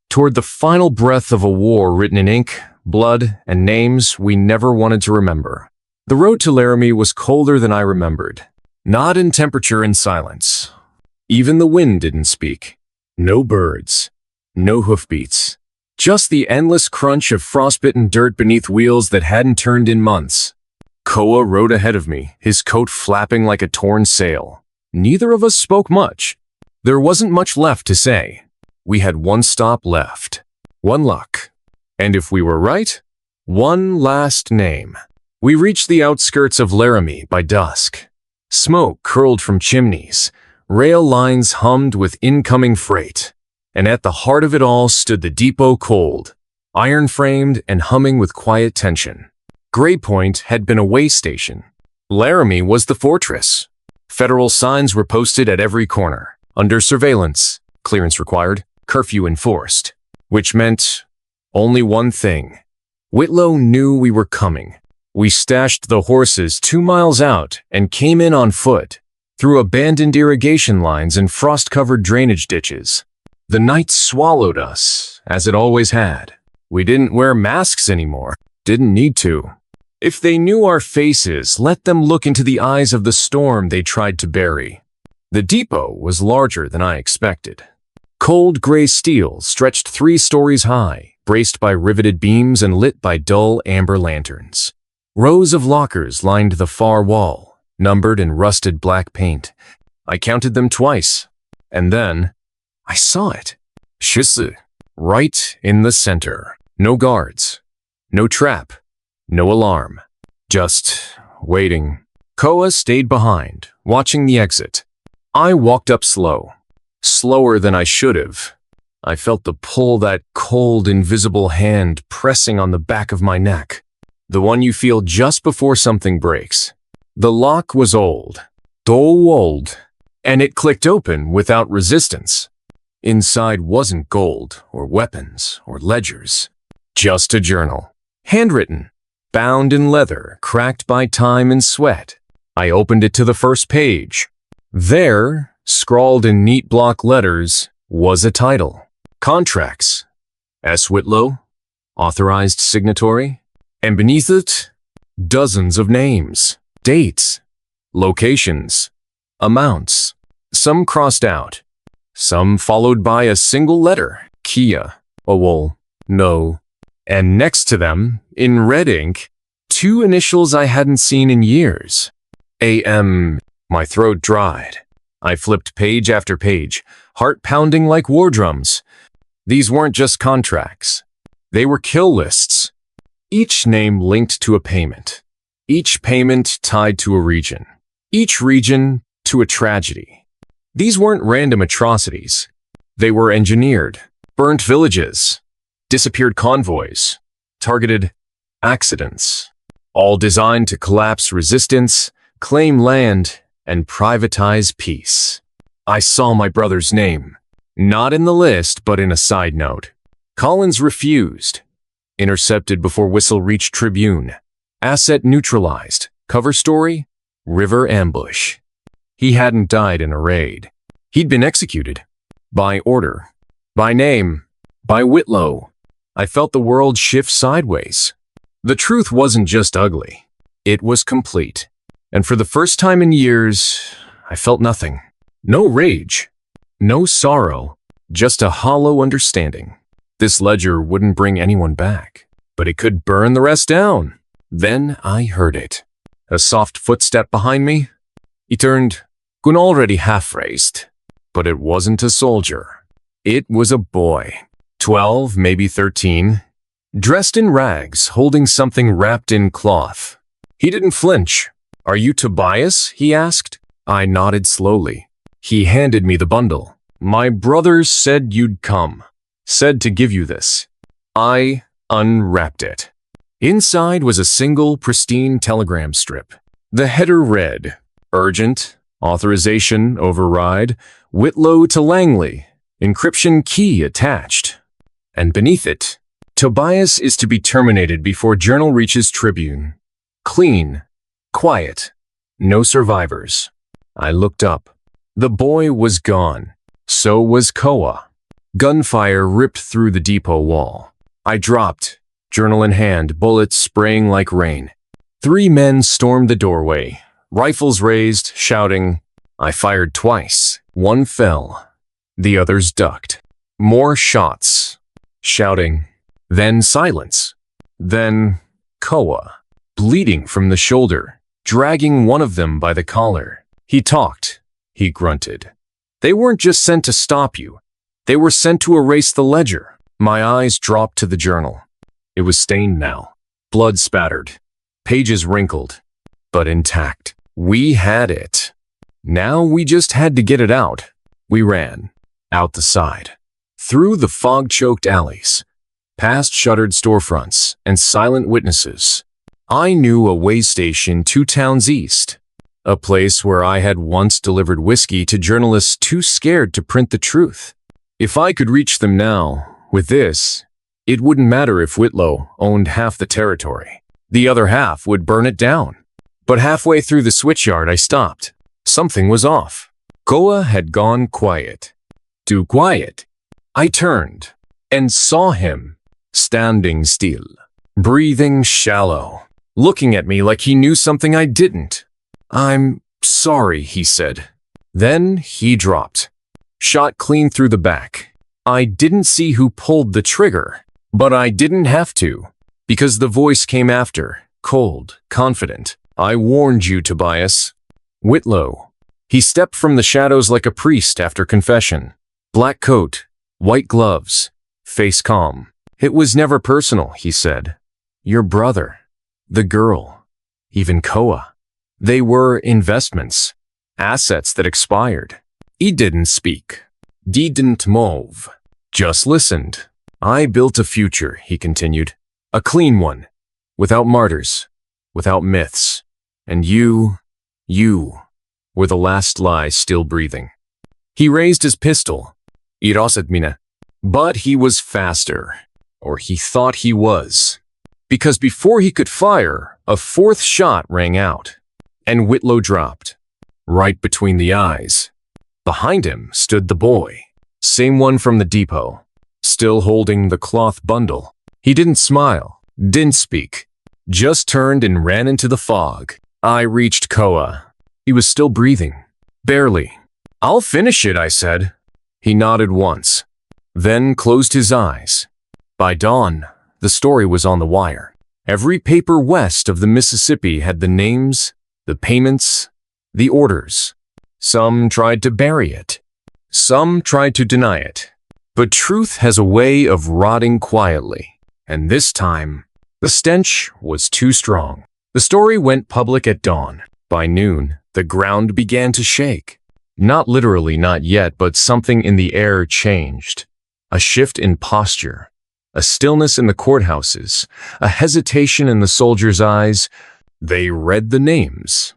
Toward the final breath of a war written in ink, blood, and names we never wanted to remember. The road to Laramie was colder than I remembered. Not in temperature and silence. Even the wind didn't speak. No birds. No hoofbeats. Just the endless crunch of frostbitten dirt beneath wheels that hadn't turned in months. Koa rode ahead of me, his coat flapping like a torn sail. Neither of us spoke much. There wasn't much left to say. We had one stop left. One luck. And if we were right, one last name. We reached the outskirts of Laramie by dusk. Smoke curled from chimneys. Rail lines hummed with incoming freight. And at the heart of it all stood the depot cold, iron-framed and humming with quiet tension. Gray Point had been a way station. Laramie was the fortress. Federal signs were posted at every corner. Under surveillance, clearance required, curfew enforced. Which meant only one thing. Whitlow knew we were coming. We stashed the horses 2 miles out and came in on foot, through abandoned irrigation lines and frost-covered drainage ditches. The night swallowed us, as it always had. We didn't wear masks anymore. Didn't need to. If they knew our faces, let them look into the eyes of the storm they tried to bury. The depot was larger than I expected. Cold gray steel stretched 3 stories high, braced by riveted beams and lit by dull amber lanterns. Rows of lockers lined the far wall, numbered in rusted black paint. I counted them twice, and then I saw it. Shisu, right in the center. No guards. No trap. No alarm. Just waiting. Koa stayed behind, watching the exit. I walked up slow. Slower than I should have. I felt the pull, that cold, invisible hand pressing on the back of my neck. The one you feel just before something breaks. The lock was old. Old. And it clicked open without resistance. Inside wasn't gold, or weapons, or ledgers. Just a journal. Handwritten. Bound in leather, cracked by time and sweat. I opened it to the first page. There, scrawled in neat block letters, was a title. Contracts. S. Whitlow. Authorized signatory. And beneath it, dozens of names. Dates. Locations. Amounts. Some crossed out. Some followed by a single letter, Kia, Owol, No. And next to them, in red ink, 2 initials I hadn't seen in years. A.M. My throat dried. I flipped page after page, heart pounding like war drums. These weren't just contracts. They were kill lists. Each name linked to a payment. Each payment tied to a region. Each region to a tragedy. These weren't random atrocities. They were engineered. Burnt villages, disappeared convoys, targeted accidents, all designed to collapse resistance, claim land, and privatize peace. I saw my brother's name, not in the list, but in a side note. Collins refused. Intercepted before whistle reached Tribune. Asset neutralized. Cover story? River ambush. He hadn't died in a raid. He'd been executed. By order. By name. By Whitlow. I felt the world shift sideways. The truth wasn't just ugly. It was complete. And for the first time in years, I felt nothing. No rage. No sorrow. Just a hollow understanding. This ledger wouldn't bring anyone back, but it could burn the rest down. Then I heard it. A soft footstep behind me. He turned, gun already half-raised. But it wasn't a soldier. It was a boy. 12, maybe 13. Dressed in rags, holding something wrapped in cloth. He didn't flinch. Are you Tobias? He asked. I nodded slowly. He handed me the bundle. My brothers said you'd come. Said to give you this. I unwrapped it. Inside was a single, pristine telegram strip. The header read, Urgent, authorization override, Whitlow to Langley, encryption key attached. And beneath it, Tobias is to be terminated before journal reaches Tribune. Clean, quiet, no survivors. I looked up. The boy was gone. So was Koa. Gunfire ripped through the depot wall. I dropped, journal in hand, bullets spraying like rain. 3 men stormed the doorway, rifles raised, shouting. I fired twice. 1 fell. The others ducked. More shots. Shouting. Then silence. Then Koa, bleeding from the shoulder, dragging one of them by the collar. He talked. He grunted. They weren't just sent to stop you. They were sent to erase the ledger. My eyes dropped to the journal. It was stained now. Blood spattered. Pages wrinkled. But intact. We had it. Now we just had to get it out. We ran. Out the side. Through the fog-choked alleys. Past shuttered storefronts and silent witnesses. I knew a way station 2 towns east. A place where I had once delivered whiskey to journalists too scared to print the truth. If I could reach them now, with this, it wouldn't matter if Whitlow owned half the territory. The other half would burn it down. But halfway through the switchyard I stopped. Something was off. Koa had gone quiet. Too quiet. I turned and saw him, standing still, breathing shallow, looking at me like he knew something I didn't. I'm sorry, he said. Then he dropped. Shot clean through the back. I didn't see who pulled the trigger, but I didn't have to, because the voice came after, cold, confident. I warned you, Tobias. Whitlow. He stepped from the shadows like a priest after confession. Black coat, white gloves, face calm. It was never personal, he said. Your brother, the girl, even Koa. They were investments, assets that expired. He didn't speak. Didn't move. Just listened. I built a future, he continued. A clean one. Without martyrs. Without myths. And you were the last lie still breathing. He raised his pistol. Irasadmina. But he was faster. Or he thought he was. Because before he could fire, a 4th shot rang out. And Whitlow dropped. Right between the eyes. Behind him stood the boy. Same one from the depot. Still holding the cloth bundle. He didn't smile. Didn't speak. Just turned and ran into the fog. I reached Koa. He was still breathing. Barely. I'll finish it, I said. He nodded once. Then closed his eyes. By dawn, the story was on the wire. Every paper west of the Mississippi had the names, the payments, the orders. Some tried to bury it. Some tried to deny it. But truth has a way of rotting quietly. And this time, the stench was too strong. The story went public at dawn. By noon, the ground began to shake. Not literally, not yet, but something in the air changed. A shift in posture. A stillness in the courthouses. A hesitation in the soldiers' eyes. They read the names.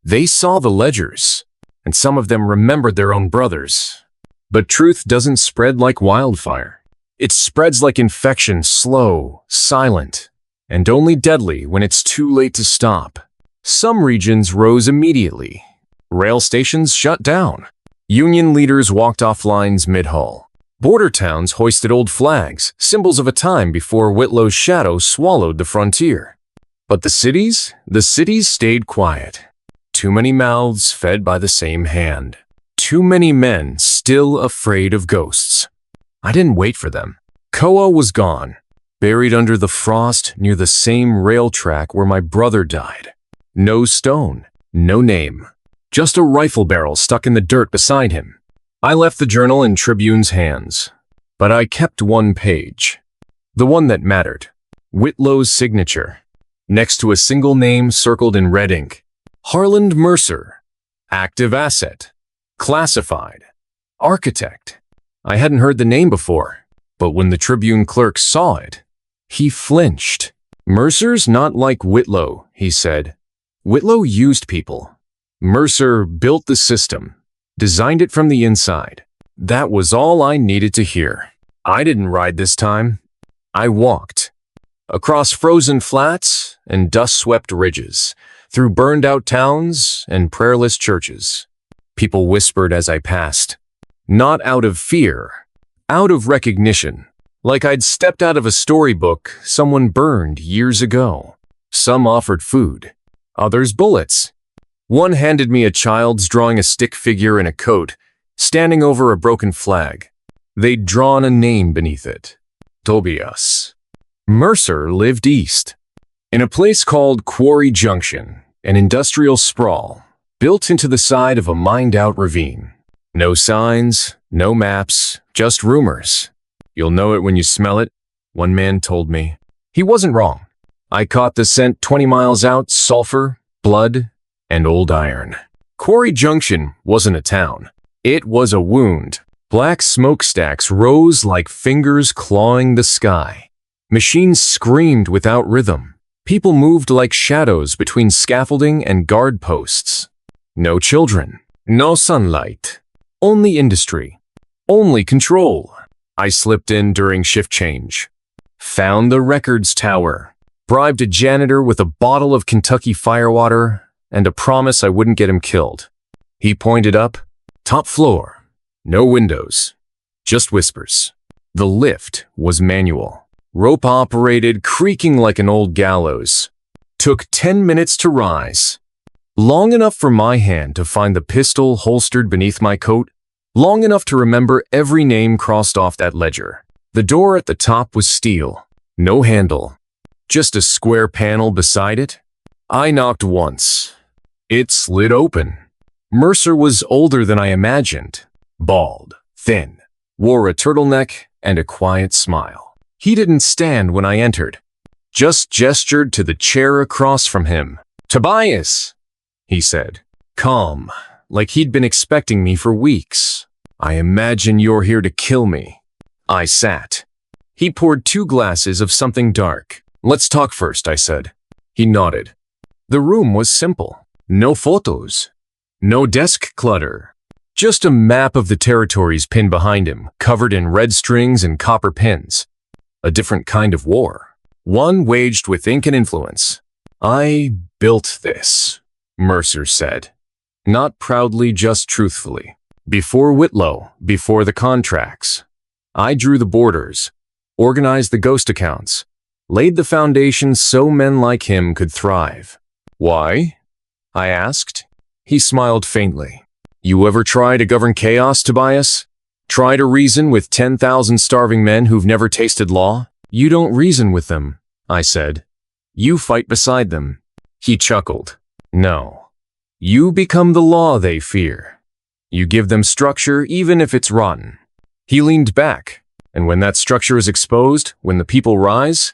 They saw the ledgers. And some of them remembered their own brothers. But truth doesn't spread like wildfire. It spreads like infection, slow, silent, and only deadly when it's too late to stop. Some regions rose immediately. Rail stations shut down. Union leaders walked off lines mid-haul. Border towns hoisted old flags, symbols of a time before Whitlow's shadow swallowed the frontier. But the cities stayed quiet. Too many mouths fed by the same hand. Too many men still afraid of ghosts. I didn't wait for them. Koa was gone, buried under the frost near the same rail track where my brother died. No stone, no name, just a rifle barrel stuck in the dirt beside him. I left the journal in Tribune's hands, but I kept one page. The one that mattered. Whitlow's signature, next to a single name circled in red ink. Harland Mercer. Active asset. Classified. Architect. I hadn't heard the name before, but when the Tribune clerk saw it, he flinched. Mercer's not like Whitlow, he said. Whitlow used people. Mercer built the system, designed it from the inside. That was all I needed to hear. I didn't ride this time. I walked. Across frozen flats and dust-swept ridges, through burned-out towns and prayerless churches. People whispered as I passed. Not out of fear, out of recognition, like I'd stepped out of a storybook someone burned years ago. Some offered food, others bullets. One handed me a child's drawing a stick figure in a coat, standing over a broken flag. They'd drawn a name beneath it. Tobias. Mercer lived east, in a place called Quarry Junction, an industrial sprawl, built into the side of a mined-out ravine. No signs, no maps, just rumors. You'll know it when you smell it, one man told me. He wasn't wrong. I caught the scent 20 miles out, sulfur, blood, and old iron. Quarry Junction wasn't a town. It was a wound. Black smokestacks rose like fingers clawing the sky. Machines screamed without rhythm. People moved like shadows between scaffolding and guard posts. No children, no sunlight. Only industry. Only control. I slipped in during shift change. Found the records tower. Bribed a janitor with a bottle of Kentucky firewater and a promise I wouldn't get him killed. He pointed up. Top floor. No windows. Just whispers. The lift was manual. Rope operated, creaking like an old gallows. Took 10 minutes to rise. Long enough for my hand to find the pistol holstered beneath my coat. Long enough to remember every name crossed off that ledger. The door at the top was steel. No handle. Just a square panel beside it. I knocked once. It slid open. Mercer was older than I imagined. Bald, thin, wore a turtleneck and a quiet smile. He didn't stand when I entered. Just gestured to the chair across from him. "Tobias," he said, calm, like he'd been expecting me for weeks. "I imagine you're here to kill me." I sat. He poured 2 glasses of something dark. "Let's talk first," I said. He nodded. The room was simple. No photos. No desk clutter. Just a map of the territories pinned behind him, covered in red strings and copper pins. A different kind of war. One waged with ink and influence. "I built this," Mercer said. Not proudly, just truthfully. Before Whitlow, before the contracts. I drew the borders, organized the ghost accounts, laid the foundation so men like him could thrive. "Why?" I asked. He smiled faintly. "You ever try to govern chaos, Tobias? Try to reason with 10,000 starving men who've never tasted law? You don't reason with them," I said. "You fight beside them." He chuckled. "No. You become the law they fear. You give them structure even if it's rotten." He leaned back, and when that structure is exposed, when the people rise,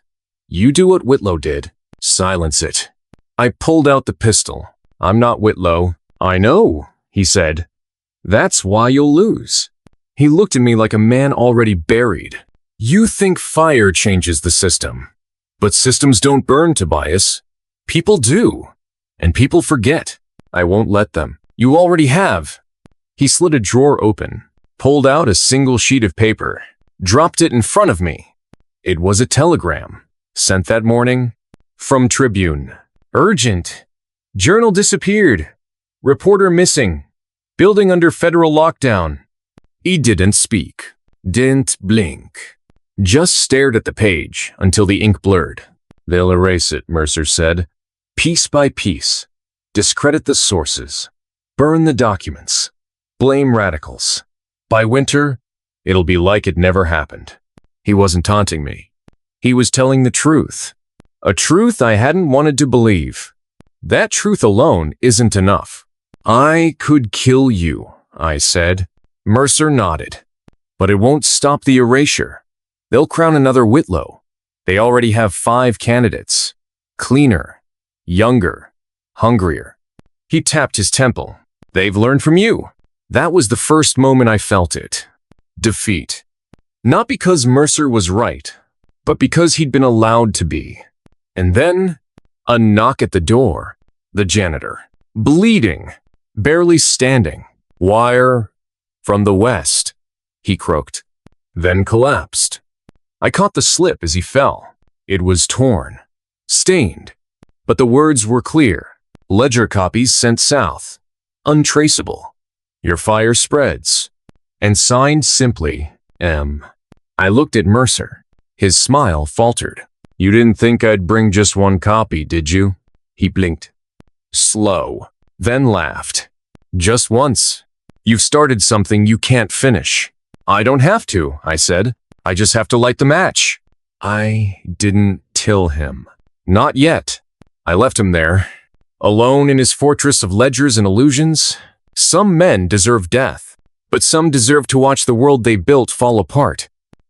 you do what Whitlow did. Silence it. I pulled out the pistol. "I'm not Whitlow." "I know," he said. That's why you'll lose. He looked at me like a man already buried. You think fire changes the system. But systems don't burn, Tobias. People do. And people forget. I won't let them. You already have. He slid a drawer open, pulled out a single sheet of paper, dropped it in front of me. It was a telegram, sent that morning, from Tribune. Urgent. Journal disappeared. Reporter missing. Building under federal lockdown. He didn't speak, didn't blink, just stared at the page until the ink blurred. They'll erase it, Mercer said, piece by piece. Discredit the sources. Burn the documents. Blame radicals. By winter, it'll be like it never happened. He wasn't taunting me. He was telling the truth. A truth I hadn't wanted to believe. That truth alone isn't enough. I could kill you, I said. Mercer nodded. But it won't stop the erasure. They'll crown another Whitlow. They already have 5 candidates. Cleaner, younger, hungrier. He tapped his temple. They've learned from you. That was the first moment I felt it. Defeat. Not because Mercer was right, but because he'd been allowed to be. And then, a knock at the door. The janitor. Bleeding. Barely standing. Wire from the west, he croaked. Then collapsed. I caught the slip as he fell. It was torn. Stained. But the words were clear. Ledger copies sent south. Untraceable. Your fire spreads. And signed simply, M. I looked at Mercer. His smile faltered. You didn't think I'd bring just one copy, did you? He blinked. Slow. Then laughed. Just once. You've started something you can't finish. I don't have to, I said. I just have to light the match. I didn't kill him. Not yet. I left him there, alone in his fortress of ledgers and illusions. Some men deserve death, but some deserve to watch the world they built fall apart.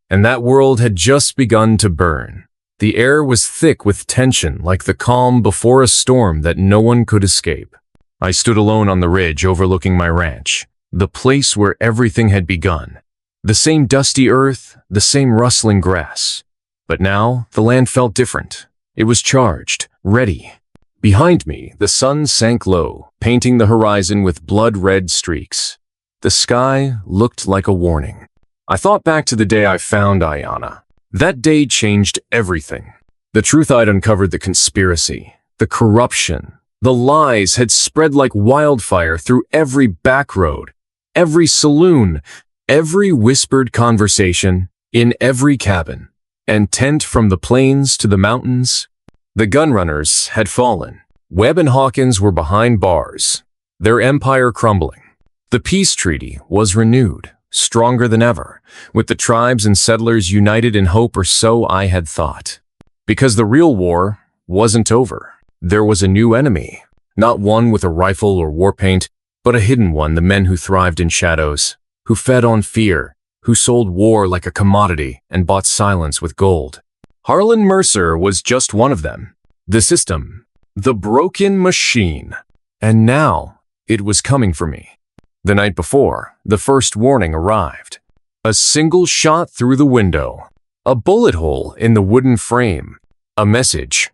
And that world had just begun to burn. The air was thick with tension, like the calm before a storm that no one could escape. I stood alone on the ridge overlooking my ranch, the place where everything had begun. The same dusty earth, the same rustling grass. But now, the land felt different. It was charged, ready. Behind me, the sun sank low, painting the horizon with blood-red streaks. The sky looked like a warning. I thought back to the day I found Ayanna. That day changed everything. The truth I'd uncovered, the conspiracy, the corruption, the lies had spread like wildfire through every back road, every saloon, every whispered conversation, in every cabin, and tent from the plains to the mountains. The gunrunners had fallen. Webb and Hawkins were behind bars, their empire crumbling. The peace treaty was renewed, stronger than ever, with the tribes and settlers united in hope, or so I had thought. Because the real war wasn't over. There was a new enemy, not one with a rifle or war paint, but a hidden one, the men who thrived in shadows, who fed on fear, who sold war like a commodity and bought silence with gold. Harlan Mercer was just one of them. The system, the broken machine. And now, it was coming for me. The night before, the first warning arrived. A single shot through the window. A bullet hole in the wooden frame. A message.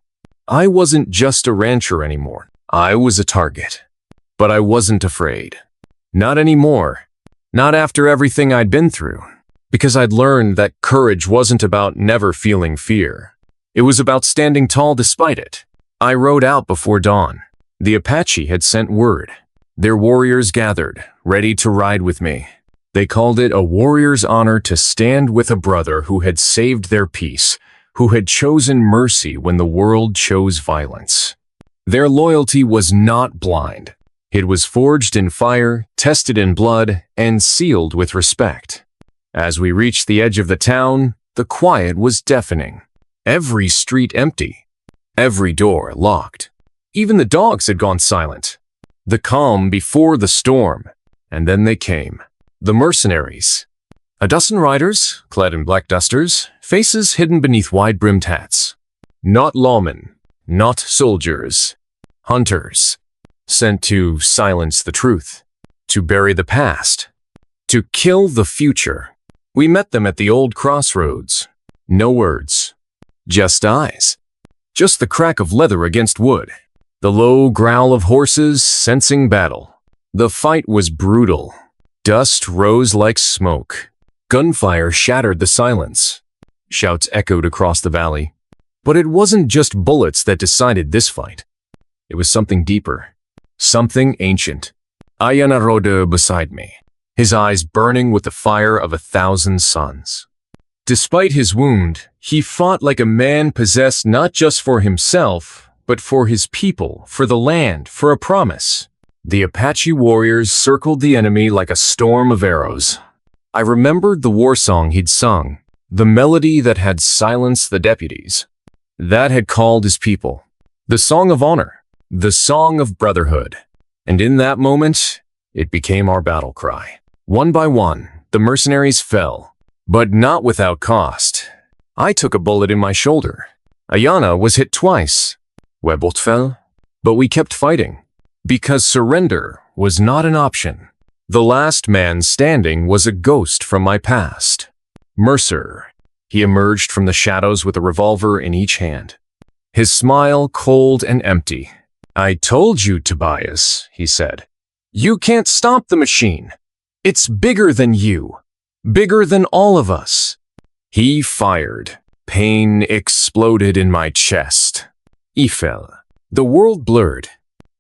I wasn't just a rancher anymore. I was a target. But I wasn't afraid. Not anymore. Not after everything I'd been through. Because I'd learned that courage wasn't about never feeling fear. It was about standing tall despite it. I rode out before dawn. The Apache had sent word. Their warriors gathered, ready to ride with me. They called it a warrior's honor to stand with a brother who had saved their peace, who had chosen mercy when the world chose violence. Their loyalty was not blind. It was forged in fire, tested in blood, and sealed with respect. As we reached the edge of the town, the quiet was deafening. Every street empty. Every door locked. Even the dogs had gone silent. The calm before the storm. And then they came. The mercenaries. A dozen riders, clad in black dusters, faces hidden beneath wide-brimmed hats. Not lawmen. Not soldiers. Hunters. Sent to silence the truth. to bury the past, to kill the future. We met them at the old crossroads. No words, just eyes. Just the crack of leather against wood, the low growl of horses sensing battle. The fight was brutal. Dust rose like smoke. Gunfire shattered the silence. Shouts echoed across the valley. But it wasn't just bullets that decided this fight. It was something deeper, something ancient. Ayana rode beside me, his eyes burning with the fire of 1,000 suns. Despite his wound, he fought like a man possessed not just for himself, but for his people, for the land, for a promise. The Apache warriors circled the enemy like a storm of arrows. I remembered the war song he'd sung, the melody that had silenced the deputies, that had called his people, the song of honor, the song of brotherhood. And in that moment, it became our battle cry. One by one, the mercenaries fell, but not without cost. I took a bullet in my shoulder. Ayana was hit twice. Webbolt fell, but we kept fighting, because surrender was not an option. The last man standing was a ghost from my past. Mercer. He emerged from the shadows with a revolver in each hand. His smile cold and empty. "I told you, Tobias," he said. "You can't stop the machine. It's bigger than you. Bigger than all of us." He fired. Pain exploded in my chest. He fell. The world blurred.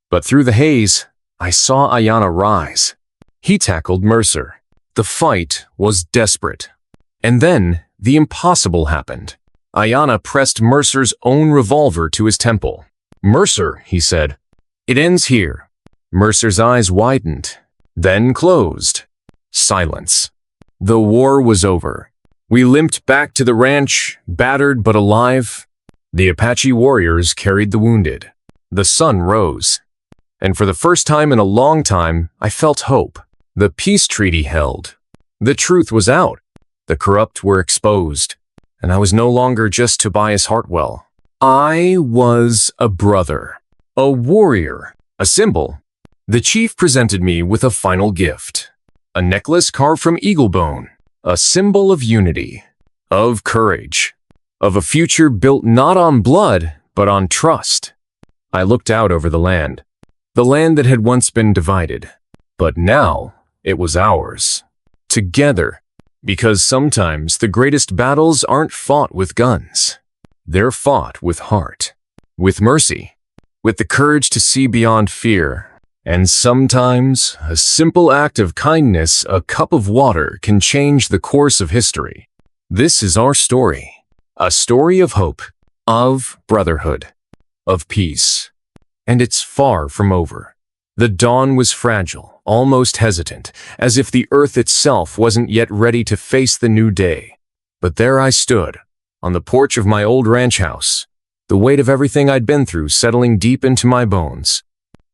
But through the haze, I saw Ayana rise. He tackled Mercer. The fight was desperate. And then, the impossible happened. Ayana pressed Mercer's own revolver to his temple. "Mercer," he said, "it ends here." Mercer's eyes widened, then closed. Silence. The war was over. We limped back to the ranch, battered but alive. The Apache warriors carried the wounded. The sun rose. And for the first time in a long time, I felt hope. The peace treaty held. The truth was out. The corrupt were exposed. And I was no longer just Tobias Hartwell. I was a brother, a warrior, a symbol. The chief presented me with a final gift. A necklace carved from eagle bone. A symbol of unity, of courage, of a future built not on blood, but on trust. I looked out over the land that had once been divided. But now, it was ours. Together. Because sometimes the greatest battles aren't fought with guns. They're fought with heart, with mercy, with the courage to see beyond fear. And sometimes, a simple act of kindness, a cup of water, can change the course of history. This is our story. A story of hope, of brotherhood, of peace. And it's far from over. The dawn was fragile, almost hesitant, as if the earth itself wasn't yet ready to face the new day. But there I stood, on the porch of my old ranch house, the weight of everything I'd been through settling deep into my bones.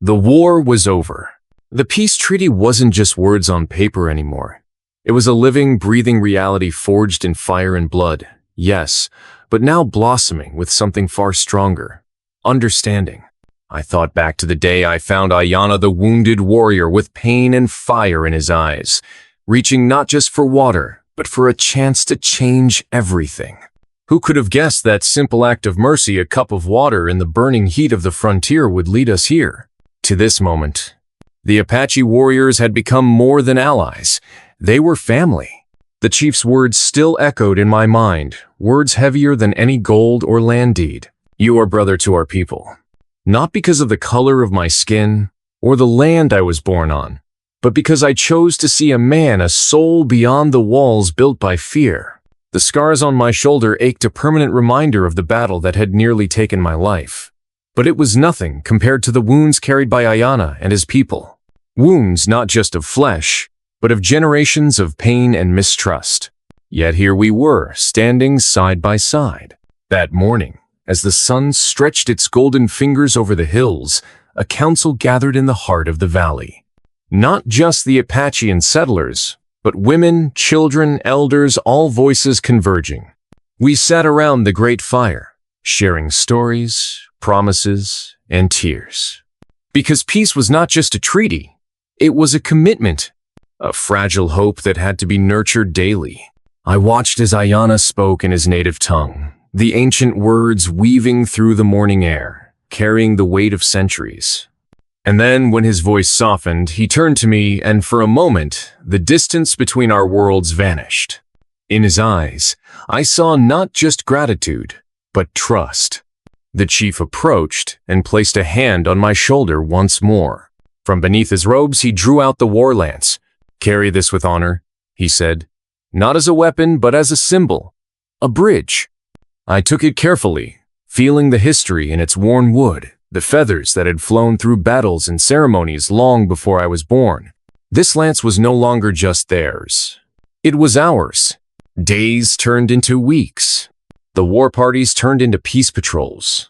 The war was over. The peace treaty wasn't just words on paper anymore. It was a living, breathing reality forged in fire and blood, yes, but now blossoming with something far stronger. Understanding. I thought back to the day I found Ayana the wounded warrior with pain and fire in his eyes, reaching not just for water, but for a chance to change everything. Who could have guessed that simple act of mercy, a cup of water in the burning heat of the frontier, would lead us here? To this moment. The Apache warriors had become more than allies. They were family. The chief's words still echoed in my mind, words heavier than any gold or land deed. "You are brother to our people." Not because of the color of my skin or the land I was born on, but because I chose to see a man, a soul beyond the walls built by fear. The scars on my shoulder ached, a permanent reminder of the battle that had nearly taken my life. But it was nothing compared to the wounds carried by Ayana and his people. Wounds not just of flesh, but of generations of pain and mistrust. Yet here we were, standing side by side. That morning, as the sun stretched its golden fingers over the hills, a council gathered in the heart of the valley. Not just the Apache and settlers, but women, children, elders, all voices converging. We sat around the great fire, sharing stories, promises, and tears. Because peace was not just a treaty, It was a commitment, a fragile hope that had to be nurtured daily. I watched as Ayana spoke in his native tongue, the ancient words weaving through the morning air, carrying the weight of centuries. And then, when his voice softened, he turned to me, and for a moment, the distance between our worlds vanished. In his eyes, I saw not just gratitude, but trust. The chief approached and placed a hand on my shoulder once more. From beneath his robes, he drew out the war lance. "Carry this with honor," he said. "Not as a weapon, but as a symbol. A bridge." I took it carefully, feeling the history in its worn wood, the feathers that had flown through battles and ceremonies long before I was born. This lance was no longer just theirs. It was ours. Days turned into weeks. The war parties turned into peace patrols.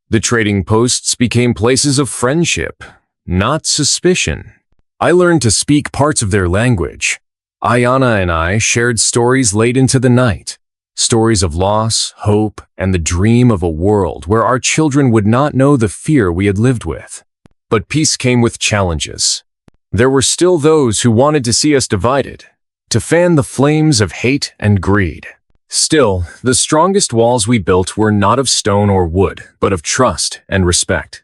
The trading posts became places of friendship, not suspicion. I learned to speak parts of their language. Ayana and I shared stories late into the night. Stories of loss, hope, and the dream of a world where our children would not know the fear we had lived with. But peace came with challenges. There were still those who wanted to see us divided, to fan the flames of hate and greed. Still, the strongest walls we built were not of stone or wood, but of trust and respect.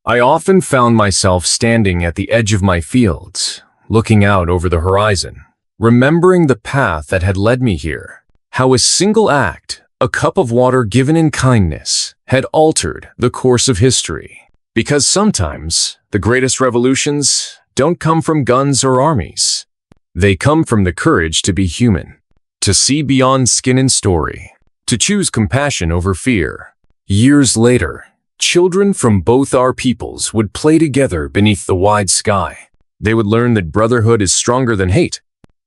I often found myself standing at the edge of my fields, looking out over the horizon, remembering the path that had led me here. How a single act, a cup of water given in kindness, had altered the course of history. Because sometimes, the greatest revolutions don't come from guns or armies. They come from the courage to be human, to see beyond skin and story, to choose compassion over fear. Years later, children from both our peoples would play together beneath the wide sky. They would learn that brotherhood is stronger than hate,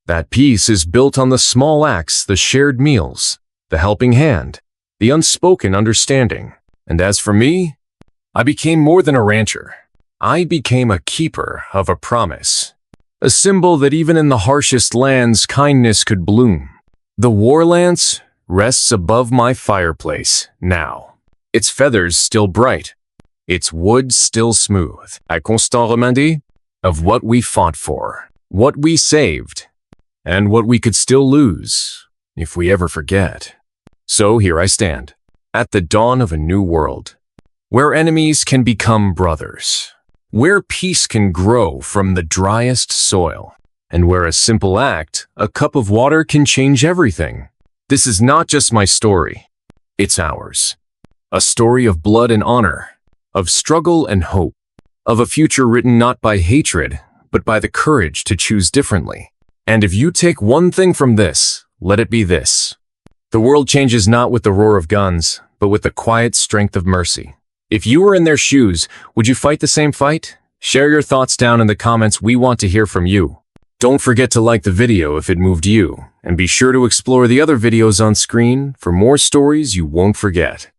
that peace is built on the small acts, the shared meals, the helping hand, the unspoken understanding. And as for me, I became more than a rancher. I became a keeper of a promise, a symbol that even in the harshest lands, kindness could bloom. The war lance rests above my fireplace now, its feathers still bright, its wood still smooth, a constant reminder of what we fought for, what we saved, and what we could still lose if we ever forget. So here I stand, at the dawn of a new world, where enemies can become brothers, where peace can grow from the driest soil, and where a simple act, a cup of water, can change everything. This is not just my story, it's ours. A story of blood and honor, of struggle and hope, of a future written not by hatred, but by the courage to choose differently. And if you take one thing from this, let it be this: the world changes not with the roar of guns, but with the quiet strength of mercy. If you were in their shoes, would you fight the same fight? Share your thoughts down in the comments. We want to hear from you. Don't forget to like the video if it moved you, and be sure to explore the other videos on screen for more stories you won't forget.